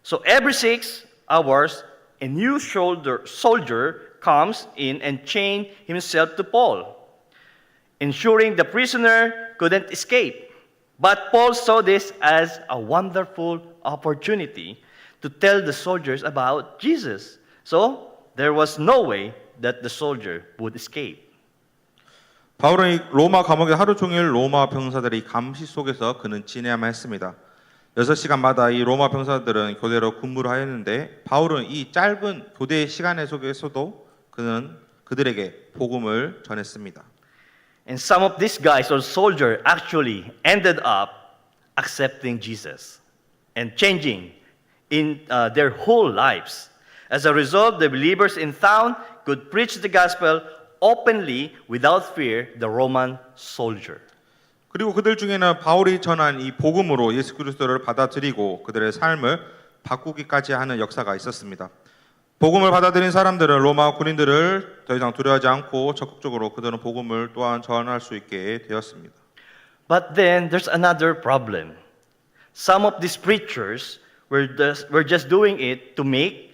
So every 6 hours, a new soldier comes in and chains himself to Paul, ensuring the prisoner couldn't escape. But Paul saw this as a wonderful opportunity to tell the soldiers about Jesus. So there was no way that the soldier would escape. 바울은 이 로마 감옥에 하루 종일 로마 병사들의 감시 속에서 그는 지내야만 했습니다. 6시간마다 이 로마 병사들은 교대로 근무를 하였는데 바울은 이 짧은 교대 시간 속에서도 그는 그들에게 복음을 전했습니다. And some of these guys or soldiers actually ended up accepting Jesus and changing in their whole lives. As a result, the believers in town could preach the gospel openly without fear the Roman soldier. 그리고 그들 중에는 바울이 전한 이 복음으로 예수 그리스도를 받아들이고 그들의 삶을 바꾸기까지 하는 역사가 있었습니다. 복음을 받아들인 사람들은 로마 군인들을 더 이상 두려워하지 않고 적극적으로 그들은 복음을 또한 전할 수 있게 되었습니다. But then there's another problem. Some of these preachers were just doing it to make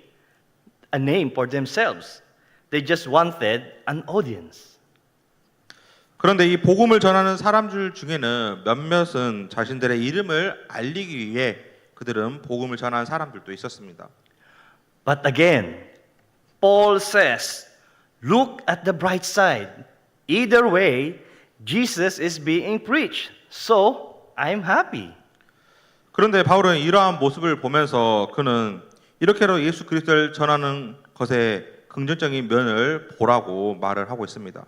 a name for themselves. They just wanted an audience. 그런데 이 복음을 전하는 사람들 중에는 몇몇은 자신들의 이름을 알리기 위해 그들은 복음을 전하는 사람들도 있었습니다. But again, Paul says, look at the bright side. Either way, Jesus is being preached. So, I'm happy. 그런데 바울은 이러한 모습을 보면서 그는 이렇게로 예수 그리스도를 전하는 것에 긍정적인 면을 보라고 말을 하고 있습니다.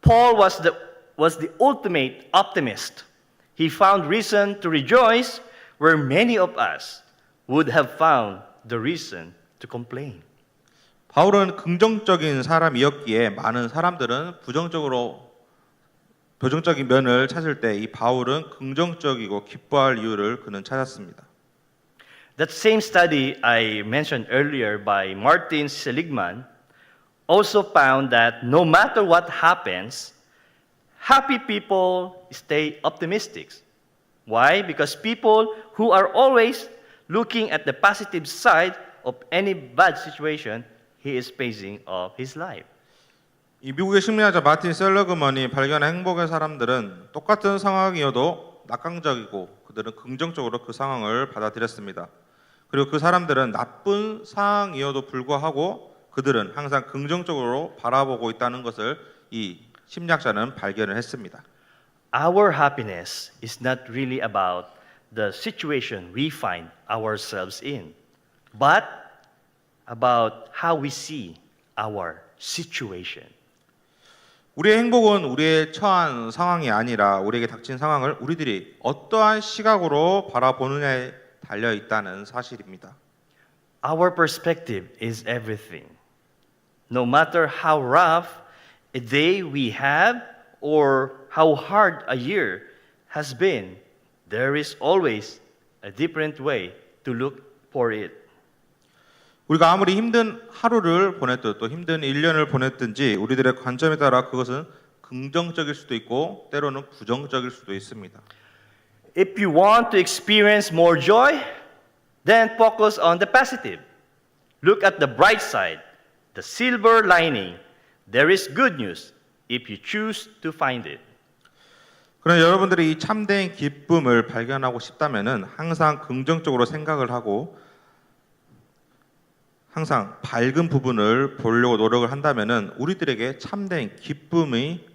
Paul was the ultimate optimist. He found reason to rejoice where many of us would have found the reason to complain. 바울은 긍정적인 사람이었기에 많은 사람들은 부정적인 면을 찾을 때 이 바울은 긍정적이고 기뻐할 이유를 그는 찾았습니다. That same study I mentioned earlier by Martin Seligman also found that no matter what happens, happy people stay optimistic. Why? Because people who are always looking at the positive side of any bad situation he is facing of his life. 이 미국의 심리학자 마틴 셀러그먼이 발견한 행복의 사람들은 똑같은 상황이어도 낙관적이고 그들은 긍정적으로 그 상황을 받아들였습니다. 그리고 그 사람들은 나쁜 상황이어도 불구하고 그들은 항상 긍정적으로 바라보고 있다는 것을 이 심리학자는 발견을 했습니다. Our happiness is not really about the situation we find ourselves in, but about how we see our situation. 우리의 행복은 우리의 처한 상황이 아니라 우리에게 닥친 상황을 우리들이 어떠한 시각으로 바라보느냐에 달려 있다는 사실입니다. Our perspective is everything. No matter how rough a day we have or how hard a year has been, there is always a different way to look for it. 우리가 아무리 힘든 하루를 보냈든 또 힘든 1년을 보냈든지 우리들의 관점에 따라 그것은 긍정적일 수도 있고 때로는 부정적일 수도 있습니다. If you want to experience more joy, then focus on the positive. Look at the bright side, the silver lining. There is good news if you choose to find it. 그러나 여러분들이 이 참된 기쁨을 발견하고 싶다면은 항상 긍정적으로 생각을 하고 항상 밝은 부분을 보려고 노력을 한다면은 우리들에게 참된 기쁨이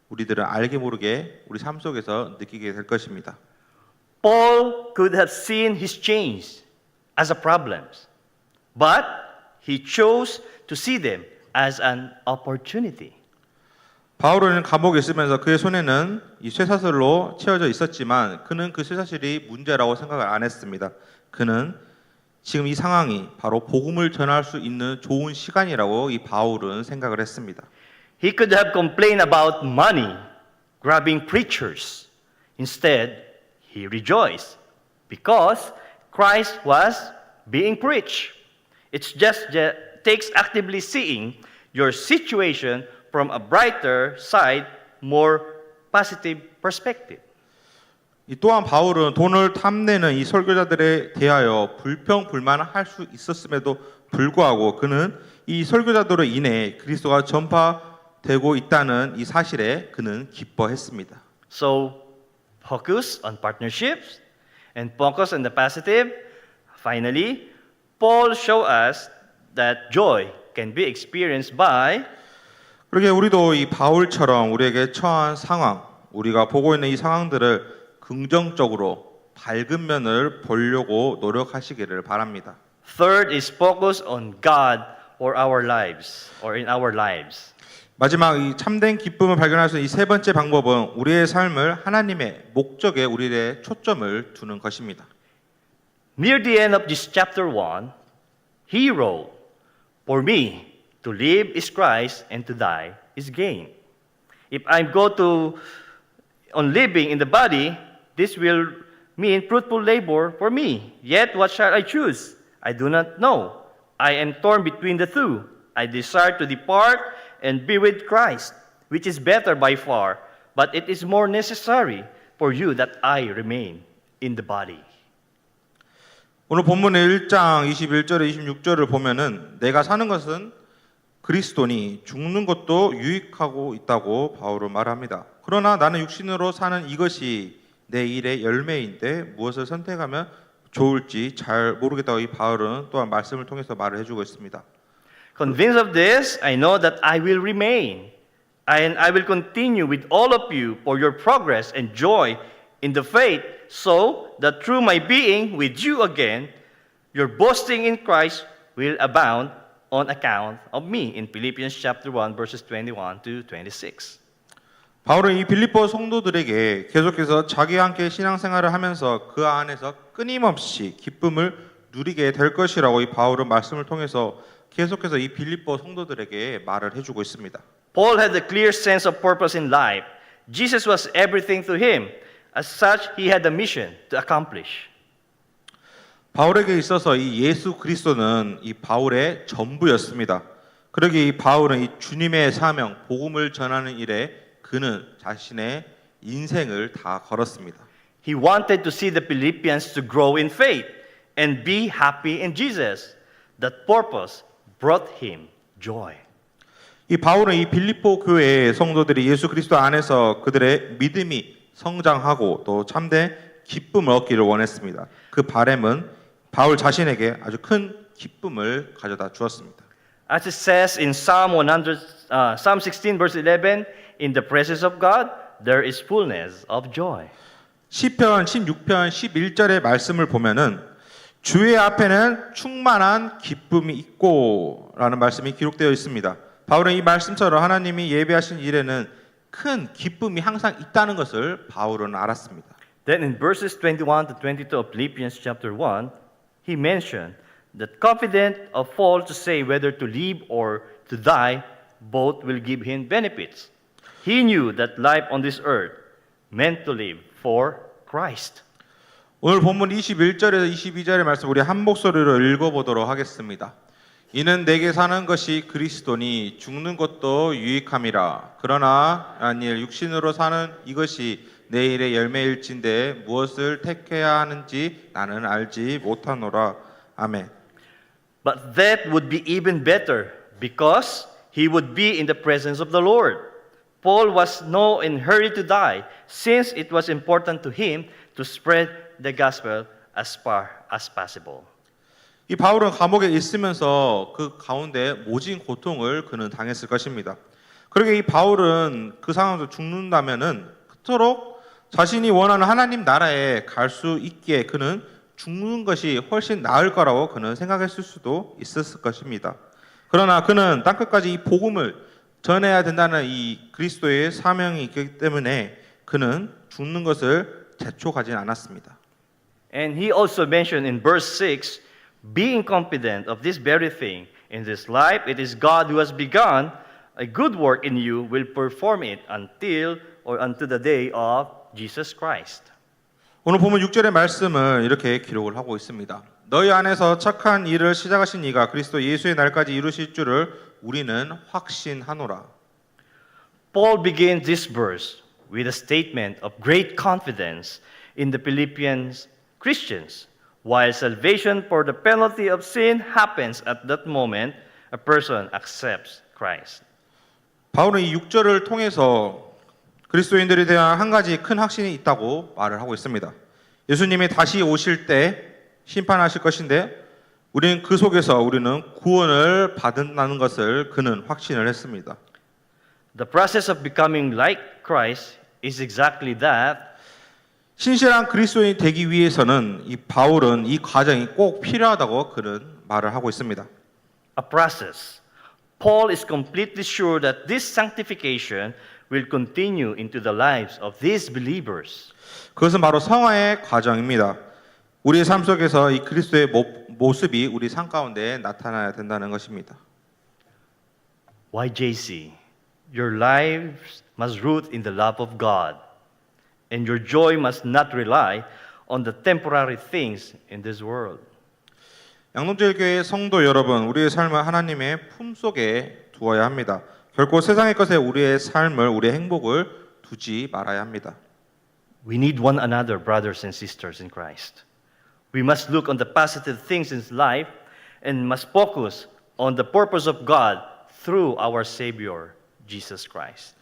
우리들은 알게 모르게 우리 삶 속에서 느끼게 될 것입니다. Paul could have seen his chains as a problem, but he chose to see them as an opportunity. 바울은 감옥에 있으면서 그의 손에는 이 쇠사슬로 채워져 있었지만 그는 그 쇠사슬이 문제라고 생각을 안 했습니다. 그는 지금 이 상황이 바로 복음을 전할 수 있는 좋은 시간이라고 이 바울은 생각을 했습니다. He could have complained about money, grabbing preachers. Instead, he rejoiced because Christ was being preached. It just takes actively seeing your situation from a brighter side, more positive perspective. 이 또한 바울은 돈을 탐내는 이 설교자들에 대하여 불평불만할 수 있었음에도 불구하고 그는 이 설교자들로 인해 그리스도가 전파되고 있다는 이 사실에 그는 기뻐했습니다. So, focus on partnerships and focus on the positive. Finally, Paul showed us that joy can be experienced by 그러게 우리도 이 바울처럼 우리에게 처한 상황, 우리가 보고 있는 이 상황들을 긍정적으로 밝은 면을 보려고 노력하시기를 바랍니다. Third is focus on God for our lives or in our lives. 마지막 이 참된 기쁨을 발견할 수 있는 이 세 번째 방법은 우리의 삶을 하나님의 목적에 우리의 초점을 두는 것입니다. Near the end of this chapter 1, he wrote, "For me to live is Christ and to die is gain. If I go on living in the body, this will mean fruitful labor for me. Yet what shall I choose? I do not know. I am torn between the two. I desire to depart and be with Christ, which is better by far, but it is more necessary for you that I remain in the body." 오늘 본문의 1장 21절에 26절을 보면은 내가 사는 것은 그리스도니 죽는 것도 유익하고 있다고 바울은 말합니다. 그러나 나는 육신으로 사는 이것이 내 일의 열매인데 무엇을 선택하면 좋을지 잘 모르겠다고 이 바울은 또한 말씀을 통해서 말을 해주고 있습니다. Convinced of this, I know that I will remain, and I will continue with all of you for your progress and joy in the faith, so that through my being with you again, your boasting in Christ will abound on account of me. In Philippians chapter 1, verses 21 to 26. 바울은 이 빌립보 성도들에게 계속해서 자기와 함께 신앙생활을 하면서 그 안에서 끊임없이 기쁨을 누리게 될 것이라고 이 바울은 말씀을 통해서 계속해서 이 빌립보 성도들에게 말을 해주고 있습니다. Paul had a clear sense of purpose in life. Jesus was everything to him. As such, he had a mission to accomplish. 바울에게 있어서 이 예수 그리스도는 이 바울의 전부였습니다. 그러기에 이 바울은 이 주님의 사명, 복음을 전하는 일에 그는 자신의 인생을 다 걸었습니다. He wanted to see the Philippians to grow in faith and be happy in Jesus. That purpose brought him joy. 이 바울은 이 빌립보 교회의 성도들이 예수 그리스도 안에서 그들의 믿음이 성장하고 또 참된 기쁨을 얻기를 원했습니다. 그 바람은 바울 자신에게 아주 큰 기쁨을 가져다 주었습니다. As it says in Psalm 16 verse 11, in the presence of God there is fullness of joy. 시편 16편 11절의 말씀을 보면은 주의 앞에는 충만한 기쁨이 있고라는 말씀이 기록되어 있습니다. 바울은 이 말씀처럼 하나님이 예배하신 일에는 큰 기쁨이 항상 있다는 것을 바울은 알았습니다. Then in verses 21 to 22 of Philippians chapter 1, he mentioned that confident of Paul to say whether to live or to die, both will give him benefits. He knew that life on this earth meant to live for Christ. 오늘 본문 21절에서 22절의 말씀 우리 한 목소리로 읽어보도록 하겠습니다. 이는 내게 사는 것이 그리스도니 죽는 것도 유익함이라. 그러나 만일 육신으로 사는 이것이 내일의 열매일진데 무엇을 택해야 하는지 나는 알지 못하노라. 아멘. But that would be even better because he would be in the presence of the Lord. Paul was no in hurry to die since it was important to him to spread the gospel as far as possible. 이 바울은 감옥에 있으면서 그 가운데 모진 고통을 그는 당했을 것입니다. 그러게 이 바울은 그 상황에서 죽는다면은 그토록 자신이 원하는 하나님 나라에 갈 수 있기에 그는 죽는 것이 훨씬 나을 거라고 그는 생각했을 수도 있었을 것입니다. 그러나 그는 땅끝까지 이 복음을 전해야 된다는 이 그리스도의 사명이 있기 때문에 그는 죽는 것을 재촉하지 않았습니다. And he also mentioned in verse 6, being confident of this very thing, in this life it is God who has begun a good work in you will perform it unto the day of Jesus Christ. 오늘 보면 6절의 말씀을 이렇게 기록을 하고 있습니다. 너희 안에서 착한 일을 시작하신 이가 그리스도 예수의 날까지 이루실 줄을 우리는 확신하노라. Paul begins this verse with a statement of great confidence in the Philippians Christians. While salvation for the penalty of sin happens at that moment, a person accepts Christ. 바울은 이 6절을 통해서 그리스도인들에 대한 한 가지 큰 확신이 있다고 말을 하고 있습니다. 예수님이 다시 오실 때 심판하실 것인데 우리는 그 속에서 우리는 구원을 받는다는 것을 그는 확신을 했습니다. The process of becoming like Christ is exactly that. 신실한 그리스도인이 되기 위해서는 이 바울은 이 과정이 꼭 필요하다고 그는 말을 하고 있습니다. A process. Paul is completely sure that this sanctification will continue into the lives of these believers. 그것은 바로 성화의 과정입니다. 우리의 삶 속에서 이 그리스도의 모습이 우리 삶 가운데 나타나야 된다는 것입니다. YJC, your lives must root in the love of God, and your joy must not rely on the temporary things in this world. 양동절교회 성도 여러분, 우리의 삶을 하나님의 품속에 두어야 합니다. 결코 세상의 것에 우리의 삶을, 우리의 행복을 두지 말아야 합니다. We need one another, brothers and sisters in Christ. We must look on the positive things in life and must focus on the purpose of God through our Savior, Jesus Christ.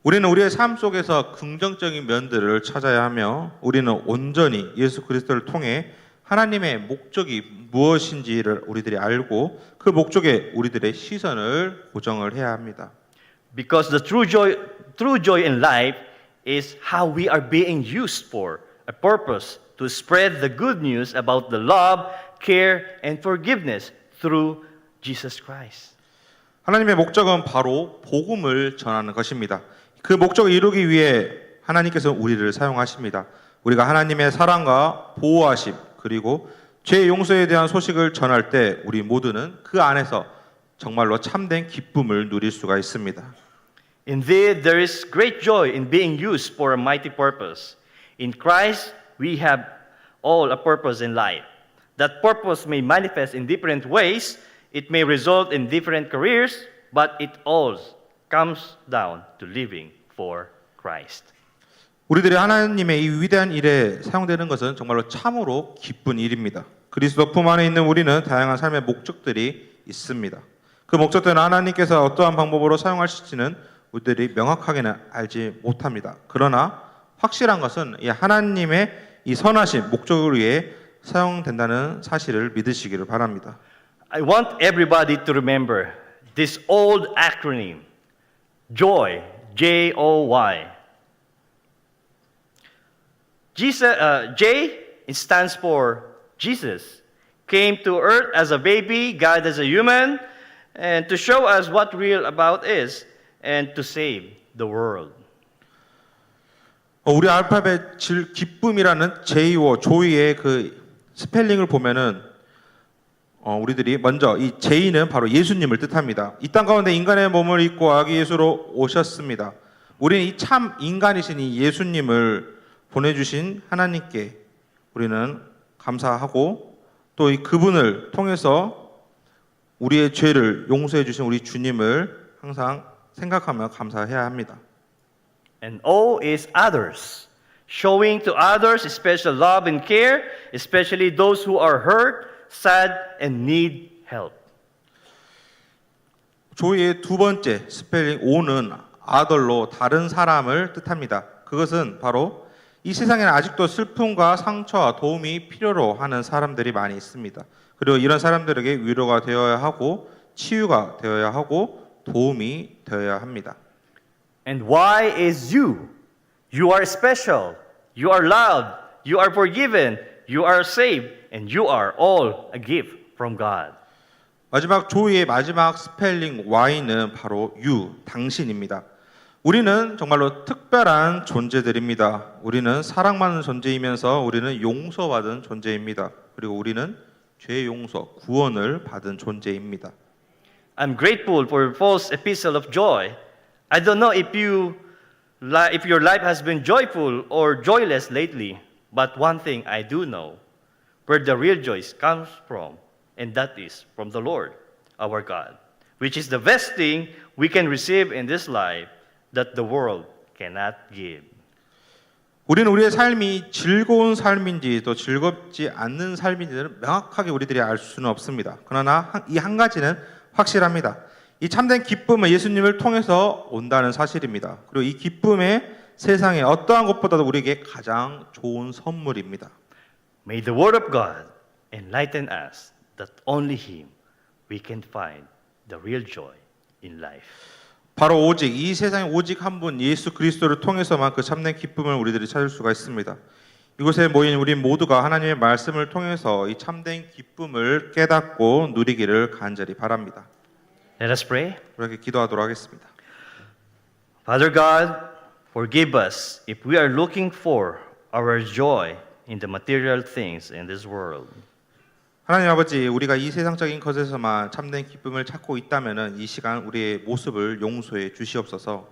우리는 우리의 삶 속에서 긍정적인 면들을 찾아야 하며 우리는 온전히 예수 그리스도를 통해 하나님의 목적이 무엇인지를 우리들이 알고 그 목적에 우리들의 시선을 고정을 해야 합니다. Because the true joy in life is how we are being used for a purpose to spread the good news about the love, care, and forgiveness through Jesus Christ. 하나님의 목적은 바로 복음을 전하는 것입니다. 그 목적을 이루기 위해 하나님께서 우리를 사용하십니다. 우리가 하나님의 사랑과 보호하심 그리고 죄 용서에 대한 소식을 전할 때 우리 모두는 그 안에서 정말로 참된 기쁨을 누릴 수가 있습니다. Indeed, there is great joy in being used for a mighty purpose. In Christ, we have all a purpose in life. That purpose may manifest in different ways. It may result in different careers, but it all comes down to living for Christ. 우리들이 하나님의 이 위대한 일에 사용되는 것은 정말로 참으로 기쁜 일입니다. 그리스도 품 안에 있는 우리는 다양한 삶의 목적들이 있습니다. 그 목적들은 하나님께서 어떠한 방법으로 사용하실지는 우리들이 명확하게는 알지 못합니다. 그러나 확실한 것은 이 하나님의 이 선하신 목적을 위해 사용된다는 사실을 믿으시기를 바랍니다. I want everybody to remember this old acronym, JOY, J-O-Y. J, it stands for Jesus, came to earth as a baby, God as a human, and to show us what real about is, and to save the world. 우리 알파벳 기쁨이라는 J와 조이의 그 스펠링을 보면은 우리들이 먼저 이 J는 바로 예수님을 뜻합니다. 이 땅 가운데 인간의 몸을 입고 아기 예수로 오셨습니다. 우리는 이 참 인간이신 이 예수님을 보내주신 하나님께 우리는 감사하고 또 이 그분을 통해서 우리의 죄를 용서해 주신 우리 주님을 항상 생각하며 감사해야 합니다. And O is others, showing to others special love and care, especially those who are hurt, sad, and need help. 조이의 두 번째 스펠링 O는 other로 다른 사람을 뜻합니다. 그것은 바로 이 세상에는 아직도 슬픔과 상처와 도움이 필요로 하는 사람들이 많이 있습니다. 그리고 이런 사람들에게 위로가 되어야 하고 치유가 되어야 하고 도움이 되어야 합니다. And why is you? You are special. You are loved. You are forgiven. You are saved. And you are all a gift from God. 마지막 조이의 마지막 스펠링 Y는 바로 you, 당신입니다. 우리는 정말로 특별한 존재들입니다. 우리는 사랑받는 존재이면서 우리는 용서받은 존재입니다. 그리고 우리는 죄 용서, 구원을 받은 존재입니다. I'm grateful for Paul's epistle of joy. I don't know if your life has been joyful or joyless lately, but one thing I do know, where the real joy comes from, and that is from the Lord, our God, which is the best thing we can receive in this life that the world cannot give. 우리는 우리의 삶이 즐거운 삶인지 또 즐겁지 않는 삶인지는 명확하게 우리들이 알 수는 없습니다. 그러나 이 한 가지는 확실합니다. 이 참된 기쁨은 예수님을 통해서 온다는 사실입니다. 그리고 이 기쁨의 세상에 어떠한 것보다도 우리에게 가장 좋은 선물입니다. May the Word of God enlighten us that only Him we can find the real joy in life. 바로 오직 이 세상에 오직 한 분 예수 그리스도를 통해서만 그 참된 기쁨을 우리들이 찾을 수가 있습니다. 이곳에 모인 우리 모두가 하나님의 말씀을 통해서 이 참된 기쁨을 깨닫고 누리기를 간절히 바랍니다. Let us pray. 그렇게 기도하도록 하겠습니다. Father God, forgive us if we are looking for our joy in the material things in this world. 하나님 아버지, 우리가 이 세상적인 것에서만 참된 기쁨을 찾고 있다면은 이 시간 우리의 모습을 용서해 주시옵소서.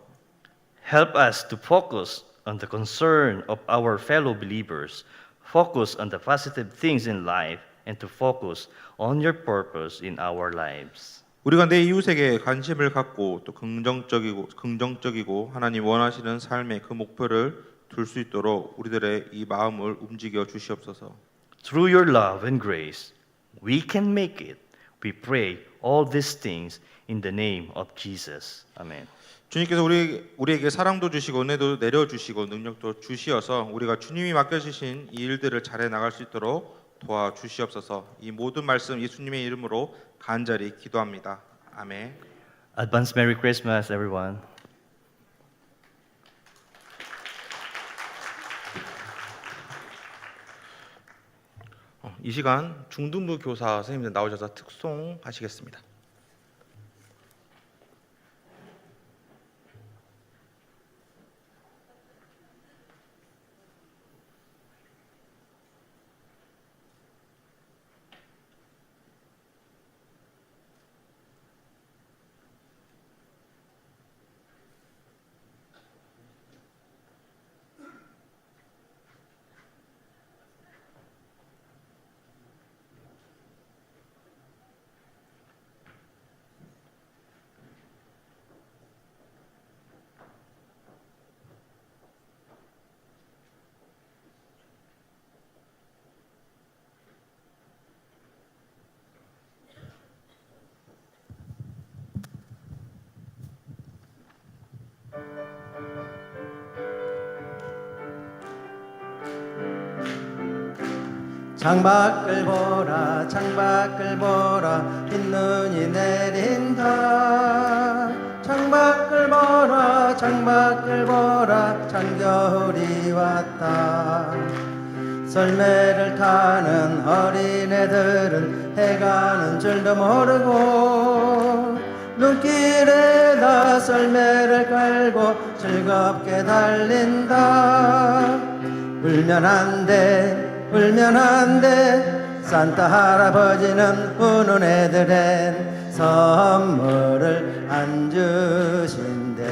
Help us to focus on the concern of our fellow believers, focus on the positive things in life, and to focus on your purpose in our lives. 우리가 내 이웃에게 관심을 갖고 또 긍정적이고 하나님 원하시는 삶의 그 목표를 둘 수 있도록 우리들의 이 마음을 움직여 주시옵소서. Through your love and grace, we can make it. We pray all these things in the name of Jesus. Amen. 주님께서 우리에게 사랑도 주시고 은혜도 내려주시고 능력도 주시어서 우리가 주님이 맡겨주신 이 일들을 잘해 나갈 수 있도록 도와주시옵소서. 이 모든 말씀 예수님의 이름으로 간절히 기도합니다. 아멘. Advance Merry Christmas, everyone. 이 시간 중등부 교사 선생님들 나오셔서 특송하시겠습니다. 창밖을 보라 창밖을 보라 흰눈이 내린다 창밖을 보라 창밖을 보라 찬겨울이 왔다 썰매를 타는 어린애들은 해가는 줄도 모르고 눈길에다 썰매를 깔고 즐겁게 달린다 울면 안 돼 산타 할아버지는 우는 애들엔 선물을 안 주신대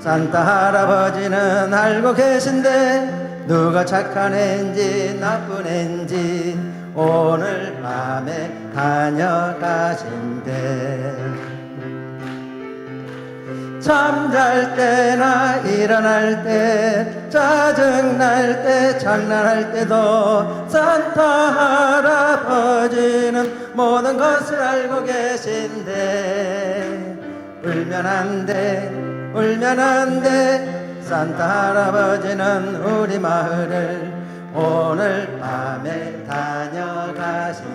산타 할아버지는 알고 계신데 누가 착한 애인지 나쁜 애인지 오늘 밤에 다녀가신대 잠잘 때나 일어날 때 짜증날 때 장난할 때도 산타 할아버지는 모든 것을 알고 계신데 울면 안 돼 산타 할아버지는 우리 마을을 오늘 밤에 다녀가신대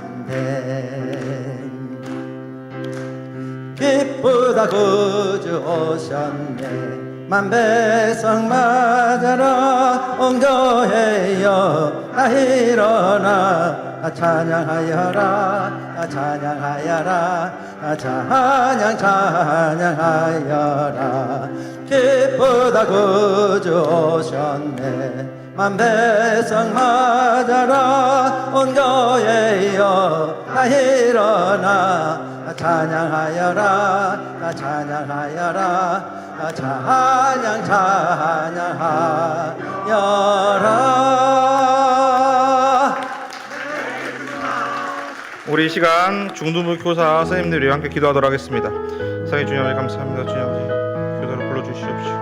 기쁘다 구주 오셨네 만배성 맞아라 온 교회여 다 일어나 찬양하여라 찬양하여라 찬양하여라 기쁘다 구주 오셨네 만배성 맞아라 온 교회여 다 일어나 찬양하여라 찬양하여라 찬양하여라 우리 이 시간 중등부 교사 선생님들이 함께 기도하도록 하겠습니다. 사랑의 주님 아버지 감사합니다. 주님 아버지 교사를 불러주시옵시오.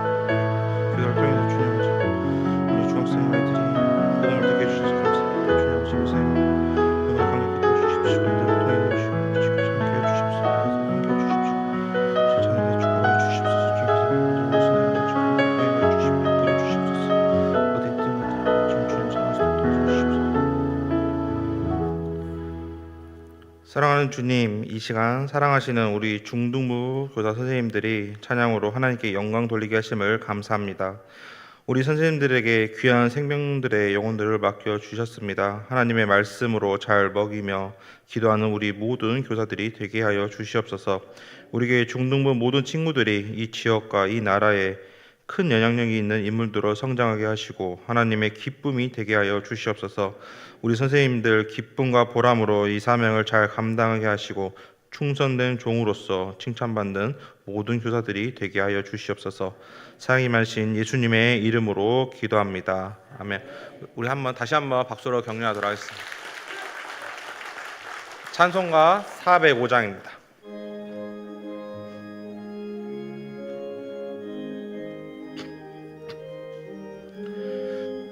교사를 통해서 주님 아버지 우리 중학생 아이들이 복음을 듣게 해주셔서 감사합니다. 주님 아버지 선생님 오늘 관계 기도해 주십시오. 그들을 통해 주시옵시오. 지금 함께 해주십시오. 함께 해주십시오. 실천을 축복해 주십소서. 주님께서 모든 선생님들 지금 회개해 주시고 이끌어 주십소서. 어디 있든 지금 주님 상황에서 도와주십소서. 사랑하는 주님, 이 시간 사랑하시는 우리 중등부 교사 선생님들이 찬양으로 하나님께 영광 돌리게 하심을 감사합니다. 우리 선생님들에게 귀한 생명들의 영혼들을 맡겨 주셨습니다. 하나님의 말씀으로 잘 먹이며 기도하는 우리 모든 교사들이 되게 하여 주시옵소서. 우리 교회 중등부 모든 친구들이 이 지역과 이 나라에 큰 영향력이 있는 인물들로 성장하게 하시고 하나님의 기쁨이 되게 하여 주시옵소서. 우리 선생님들 기쁨과 보람으로 이 사명을 잘 감당하게 하시고 충성된 종으로서 칭찬받는 모든 교사들이 되게 하여 주시옵소서. 사랑이 많으신 예수님의 이름으로 기도합니다. 아멘. 우리 다시 한번 박수로 격려하도록 하겠습니다. 찬송가 405장입니다.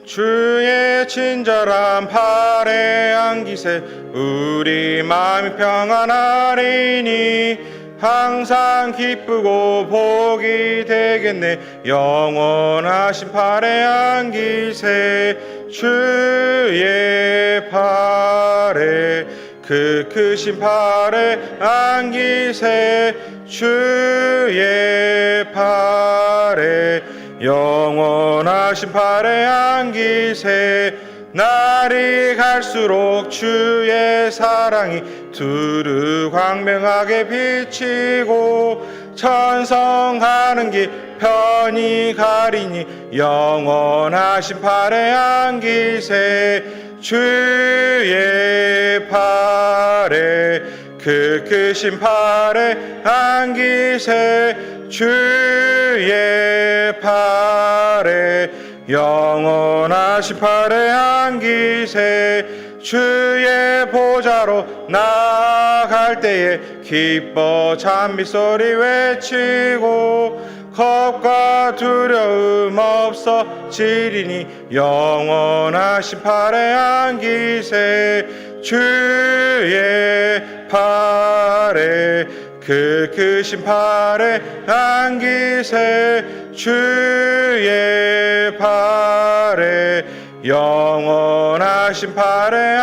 주의 친절한 팔에 안기세 우리 마음이 평안하리니 항상 기쁘고 복이 되겠네 영원하신 팔에 안기세 주의 팔에 그 크신 팔에 안기세 주의 팔에 영원하신 팔에 안기세 날이 갈수록 주의 사랑이 두루 광명하게 비치고 천성하는 길 편히 가리니 영원하신 팔에 안기세 주의 팔에 그 크신 팔에 안기세 주의 팔에 영원하신 팔에 안기세 주의 보좌로 나아갈 때에 기뻐 찬미소리 외치고 겁과 두려움 없어지리니 영원하신 팔에 안기세 주의 팔에 그 크신 팔에 안기세 주의 팔에 영원하신 팔에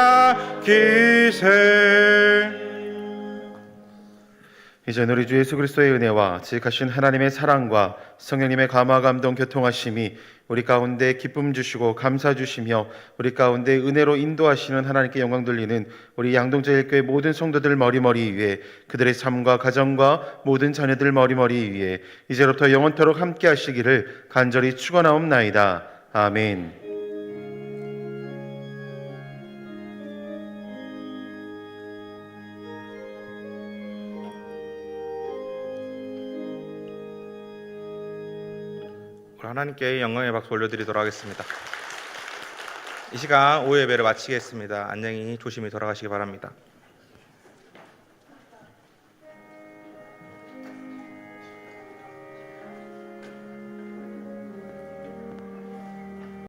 기세. 이제 우리 주 예수 그리스도의 은혜와 지극하신 하나님의 사랑과 성령님의 감화 감동 교통하심이 우리 가운데 기쁨 주시고 감사 주시며 우리 가운데 은혜로 인도하시는 하나님께 영광 돌리는 우리 양동제일교회 모든 성도들 머리머리 위에 그들의 삶과 가정과 모든 자녀들 머리머리 위에 이제부터 영원토록 함께 하시기를 간절히 축원하옵나이다. 아멘. 하나님께 영광의 박수 올려드리도록 하겠습니다. 이 시간 오후 예배를 마치겠습니다. 안녕히 조심히 돌아가시기 바랍니다.